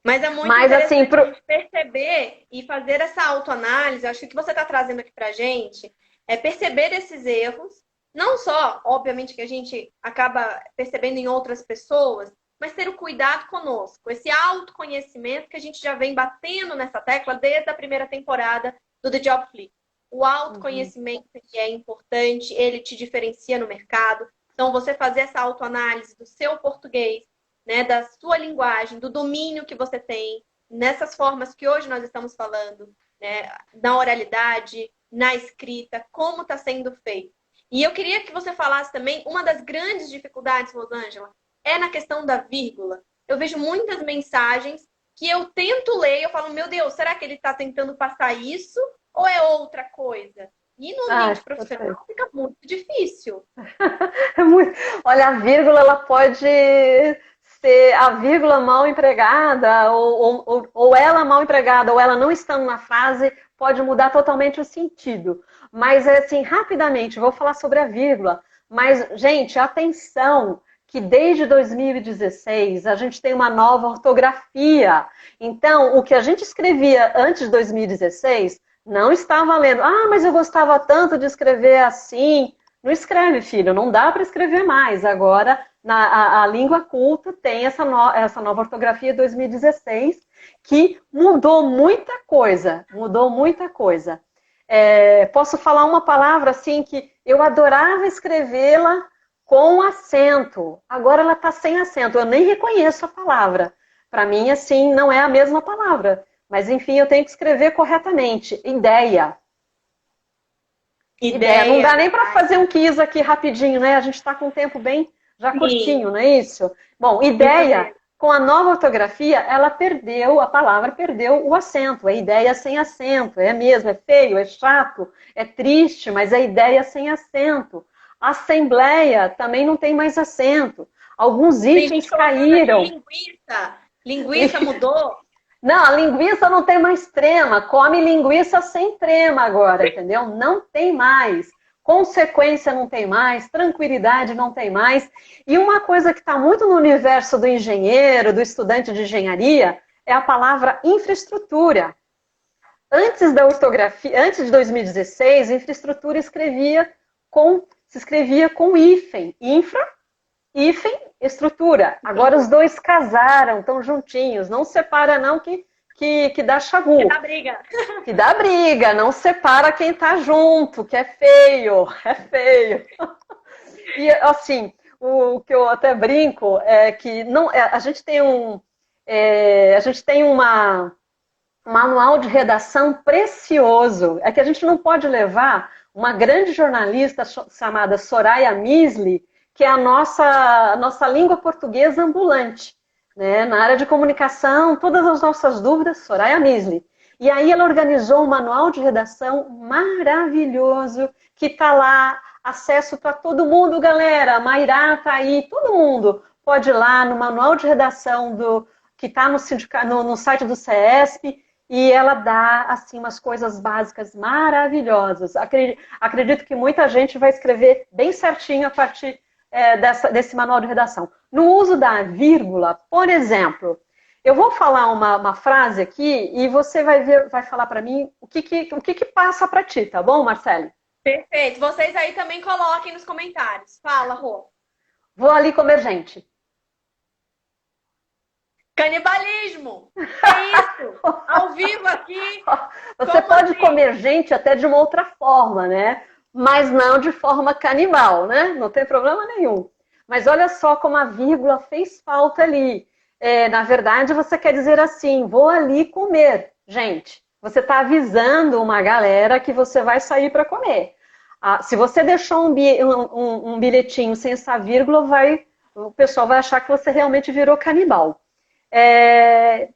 Mas é muito interessante a gente perceber e fazer essa autoanálise. Acho que o que você está trazendo aqui pra gente é perceber esses erros. Não só, obviamente, que a gente acaba percebendo em outras pessoas, mas ter o cuidado conosco. Esse autoconhecimento que a gente já vem batendo nessa tecla desde a primeira temporada do The Job Flip. O autoconhecimento que é importante, ele te diferencia no mercado. Então, você fazer essa autoanálise do seu português, né, da sua linguagem, do domínio que você tem, nessas formas que hoje nós estamos falando, né, na oralidade, na escrita, como está sendo feito. E eu queria que você falasse também, uma das grandes dificuldades, Rosângela, é na questão da vírgula. Eu vejo muitas mensagens que eu tento ler e eu falo, meu Deus, será que ele está tentando passar isso ou é outra coisa? E no ambiente profissional fica muito difícil. Olha, a vírgula, ela pode ser a vírgula mal empregada, ou ela mal empregada, ou ela não estando na frase, pode mudar totalmente o sentido. Mas, assim, rapidamente, vou falar sobre a vírgula. Mas, gente, atenção, que desde 2016 a gente tem uma nova ortografia. Então, o que a gente escrevia antes de 2016 não está valendo. Ah, mas eu gostava tanto de escrever assim. Não escreve, filho, não dá para escrever mais. Agora, a língua culta tem essa nova ortografia 2016, que mudou muita coisa. Posso falar uma palavra assim que eu adorava escrevê-la com acento. Agora ela está sem acento. Eu nem reconheço a palavra. Para mim, assim, não é a mesma palavra. Mas, enfim, eu tenho que escrever corretamente. Ideia. Não dá nem para fazer um quiz aqui rapidinho, né? A gente está com um tempo bem já curtinho, não é isso? Bom, ideia, com a nova ortografia, a palavra perdeu o acento. É ideia sem acento. É mesmo, é feio, é chato, é triste, mas é ideia sem acento. Assembleia também não tem mais acento. Alguns Tem gente itens colocando aqui caíram. linguiça. Linguiça mudou? Não, a linguiça não tem mais trema. Come linguiça sem trema agora, entendeu? Não tem mais. Consequência não tem mais, tranquilidade não tem mais. E uma coisa que está muito no universo do engenheiro, do estudante de engenharia, é a palavra infraestrutura. Antes da ortografia, antes de 2016, infraestrutura se escrevia com hífen. Hífen, estrutura. Agora os dois casaram, estão juntinhos. Não separa não que dá chabu. Que dá briga. Que dá briga, não separa quem tá junto, que é feio, é feio. E assim, o que eu até brinco é que não, a gente tem um manual de redação precioso. É que a gente não pode levar uma grande jornalista chamada Soraya Misli, que é a nossa língua portuguesa ambulante, né? Na área de comunicação, todas as nossas dúvidas, Soraya Misli. E aí ela organizou um manual de redação maravilhoso, que está lá, acesso para todo mundo, galera. A Mairá está aí, todo mundo pode ir lá no manual de redação que está no site do CESP, e ela dá assim umas coisas básicas maravilhosas. Acredito que muita gente vai escrever bem certinho a partir desse manual de redação. No uso da vírgula, por exemplo, eu vou falar uma frase aqui e você vai falar para mim o que passa para ti, tá bom, Marcele? Perfeito. Vocês aí também coloquem nos comentários. Fala, Rô. Vou ali comer gente. Canibalismo! É isso! Ao vivo aqui! Você pode comer gente até de uma outra forma, né? Mas não de forma canibal, né? Não tem problema nenhum. Mas olha só como a vírgula fez falta ali. Na verdade, você quer dizer assim, vou ali comer, gente. Você está avisando uma galera que você vai sair para comer. Se você deixou um bilhetinho sem essa vírgula, o pessoal vai achar que você realmente virou canibal.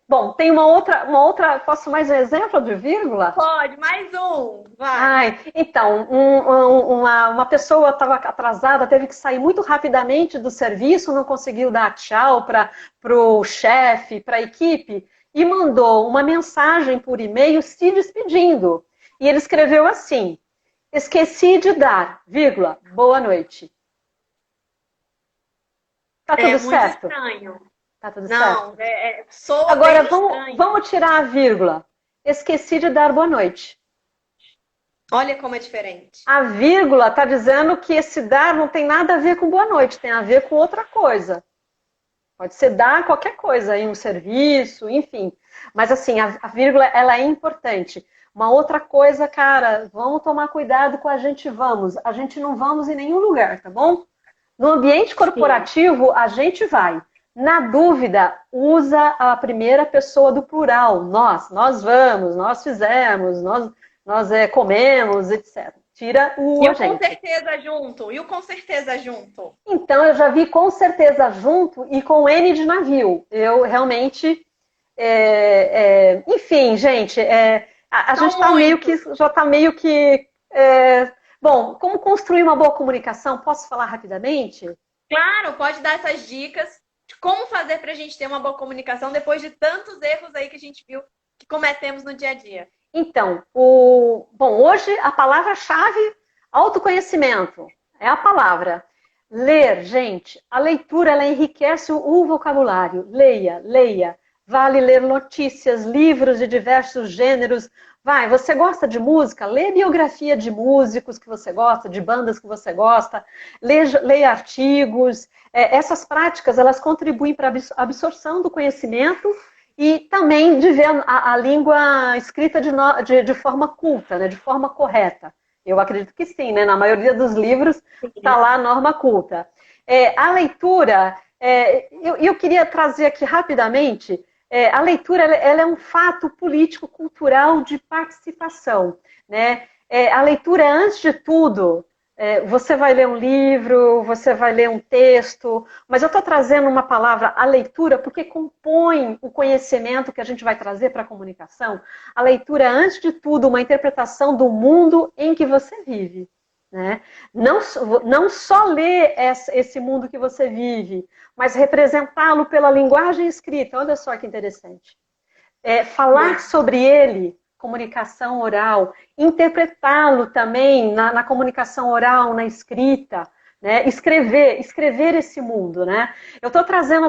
Bom, tem uma outra. Posso mais um exemplo de vírgula? Pode, mais um. Vai. Então, uma pessoa estava atrasada, teve que sair muito rapidamente do serviço, não conseguiu dar tchau para o chefe, para a equipe, e mandou uma mensagem por e-mail se despedindo. E ele escreveu assim: esqueci de dar, vírgula, boa noite. Tá tudo certo? Muito estranho. Tá tudo não, certo? Agora, vamos tirar a vírgula. Esqueci de dar boa noite. Olha como é diferente. A vírgula está dizendo que esse dar não tem nada a ver com boa noite, tem a ver com outra coisa. Pode ser dar qualquer coisa, aí um serviço, enfim. Mas assim, a vírgula ela é importante. Uma outra coisa, cara, vamos tomar cuidado com a gente vamos. A gente não vamos em nenhum lugar, tá bom? No ambiente corporativo, a gente vai. Na dúvida, usa a primeira pessoa do plural. Nós vamos, nós fizemos, nós comemos, etc. Tira o e a gente. E o com certeza junto? E o com certeza junto? Então, eu já vi com certeza junto e com N de navio. Eu realmente... enfim, gente, a gente já está meio que... bom, como construir uma boa comunicação? Posso falar rapidamente? Claro, pode dar essas dicas de como fazer para a gente ter uma boa comunicação depois de tantos erros aí que a gente viu que cometemos no dia a dia. Então, bom, hoje a palavra-chave, autoconhecimento, é a palavra. Ler, gente, a leitura ela enriquece o vocabulário. Leia, leia. Vale ler notícias, livros de diversos gêneros. Vai, você gosta de música? Lê biografia de músicos que você gosta, de bandas que você gosta. Leia artigos. Essas práticas, elas contribuem para a absorção do conhecimento e também de ver a língua escrita de forma culta, né, de forma correta. Eu acredito que sim, né? Na maioria dos livros está lá a norma culta. A leitura, eu queria trazer aqui rapidamente, a leitura ela é um fato político-cultural de participação, né? A leitura, antes de tudo, você vai ler um livro, você vai ler um texto, mas eu estou trazendo uma palavra, a leitura, porque compõe o conhecimento que a gente vai trazer para a comunicação. A leitura é, antes de tudo, uma interpretação do mundo em que você vive. né? Não só ler esse mundo que você vive, mas representá-lo pela linguagem escrita. Olha só que interessante. Falar sobre ele, comunicação oral, interpretá-lo também na comunicação oral, na escrita, né? Escrever esse mundo, né? Eu estou trazendo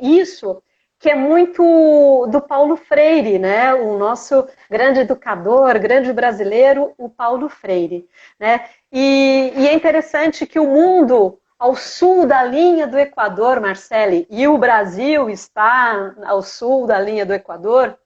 isso que é muito do Paulo Freire, né? O nosso grande educador, grande brasileiro, o Paulo Freire, né? E é interessante que o mundo ao sul da linha do Equador, Marcele, e o Brasil está ao sul da linha do Equador,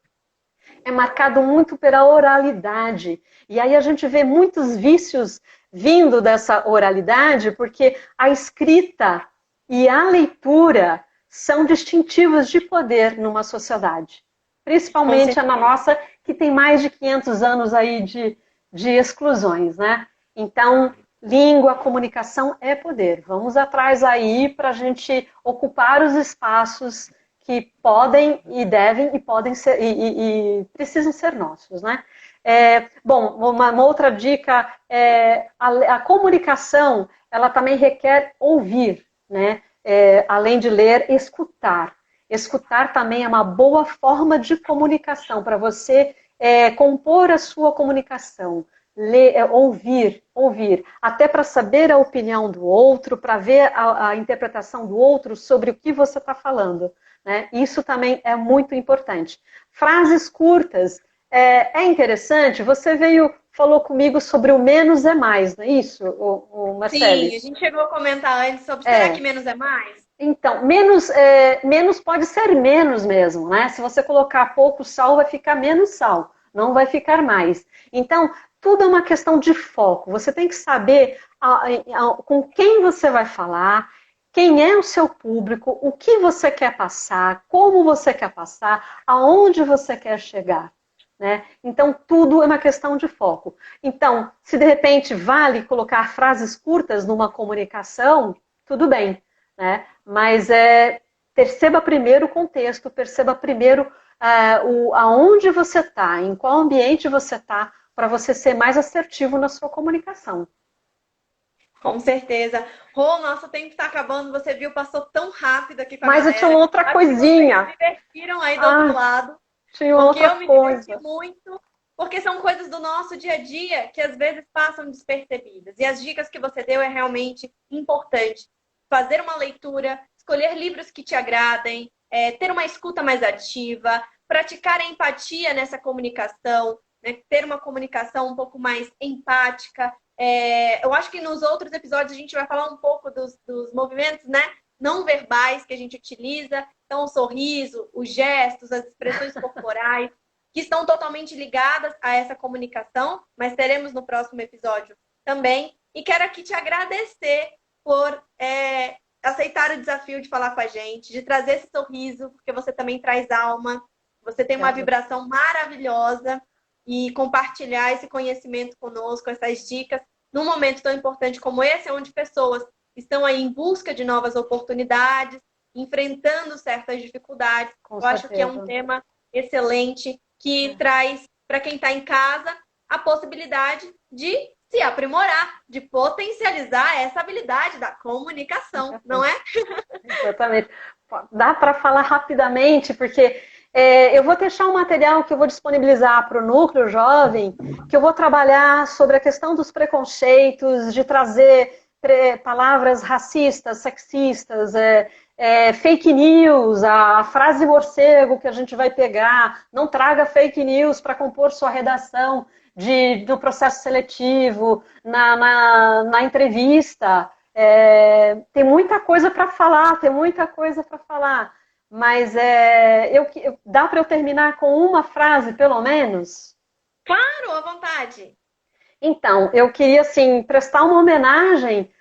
é marcado muito pela oralidade. E aí a gente vê muitos vícios vindo dessa oralidade, porque a escrita e a leitura são distintivos de poder numa sociedade. Principalmente na nossa, que tem mais de 500 anos aí de exclusões, né? Então, língua, comunicação é poder. Vamos atrás aí para a gente ocupar os espaços que podem e devem e podem ser e precisam ser nossos, né? Bom, uma outra dica a comunicação, ela também requer ouvir, né? Além de ler, escutar. Escutar também é uma boa forma de comunicação para você compor a sua comunicação. Ouvir, até para saber a opinião do outro, para ver a interpretação do outro sobre o que você está falando, né? Isso também é muito importante. Frases curtas, é interessante, você falou comigo sobre o menos é mais, não é isso, Marcele? Sim, a gente chegou a comentar antes sobre será que menos é mais? Então, menos pode ser menos mesmo, né? Se você colocar pouco sal, vai ficar menos sal, não vai ficar mais. Então, tudo é uma questão de foco. Você tem que saber com quem você vai falar, quem é o seu público, o que você quer passar, como você quer passar, aonde você quer chegar, né? Então, tudo é uma questão de foco. Então, se de repente vale colocar frases curtas numa comunicação, tudo bem, né? Mas perceba primeiro o contexto, perceba primeiro aonde você está, em qual ambiente você está, para você ser mais assertivo na sua comunicação. Com certeza. Rô, nosso tempo está acabando, você viu, passou tão rápido aqui com a Mas galera. eu tinha uma outra coisinha. Vocês se divertiram aí do outro lado. Tinha outra coisa. Eu me diverti muito, porque são coisas do nosso dia a dia que às vezes passam despercebidas. E as dicas que você deu é realmente importante. Fazer uma leitura, escolher livros que te agradem, ter uma escuta mais ativa, praticar a empatia nessa comunicação, né? Ter uma comunicação um pouco mais empática. Eu acho que nos outros episódios a gente vai falar um pouco dos movimentos, né, não verbais que a gente utiliza. Então, o sorriso, os gestos, as expressões corporais, que estão totalmente ligadas a essa comunicação, mas teremos no próximo episódio também. E quero aqui te agradecer por aceitar o desafio de falar com a gente, de trazer esse sorriso, porque você também traz alma, você tem uma vibração maravilhosa, e compartilhar esse conhecimento conosco, essas dicas, num momento tão importante como esse, onde pessoas estão aí em busca de novas oportunidades, enfrentando certas dificuldades. Eu acho que é um tema excelente que traz para quem está em casa a possibilidade de se aprimorar, de potencializar essa habilidade da comunicação, não é? Exatamente. Dá para falar rapidamente, porque eu vou deixar um material que eu vou disponibilizar para o Núcleo Jovem, que eu vou trabalhar sobre a questão dos preconceitos, de trazer palavras racistas, sexistas, fake news, a frase morcego que a gente vai pegar, não traga fake news para compor sua redação do processo seletivo, na entrevista. Tem muita coisa para falar, mas dá para eu terminar com uma frase, pelo menos? Claro, à vontade. Então, eu queria, assim, prestar uma homenagem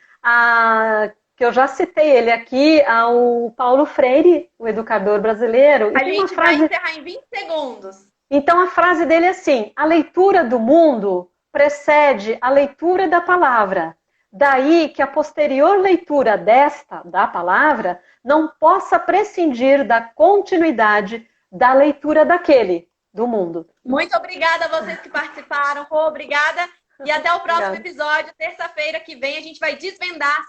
que eu já citei ele aqui, ao Paulo Freire, o educador brasileiro. A gente vai encerrar em 20 segundos. Então, a frase dele é assim: a leitura do mundo precede a leitura da palavra. Daí que a posterior leitura da palavra, não possa prescindir da continuidade da leitura do mundo. Muito obrigada a vocês que participaram. Obrigada. E até o próximo Obrigada. episódio, terça-feira que vem, a gente vai desvendar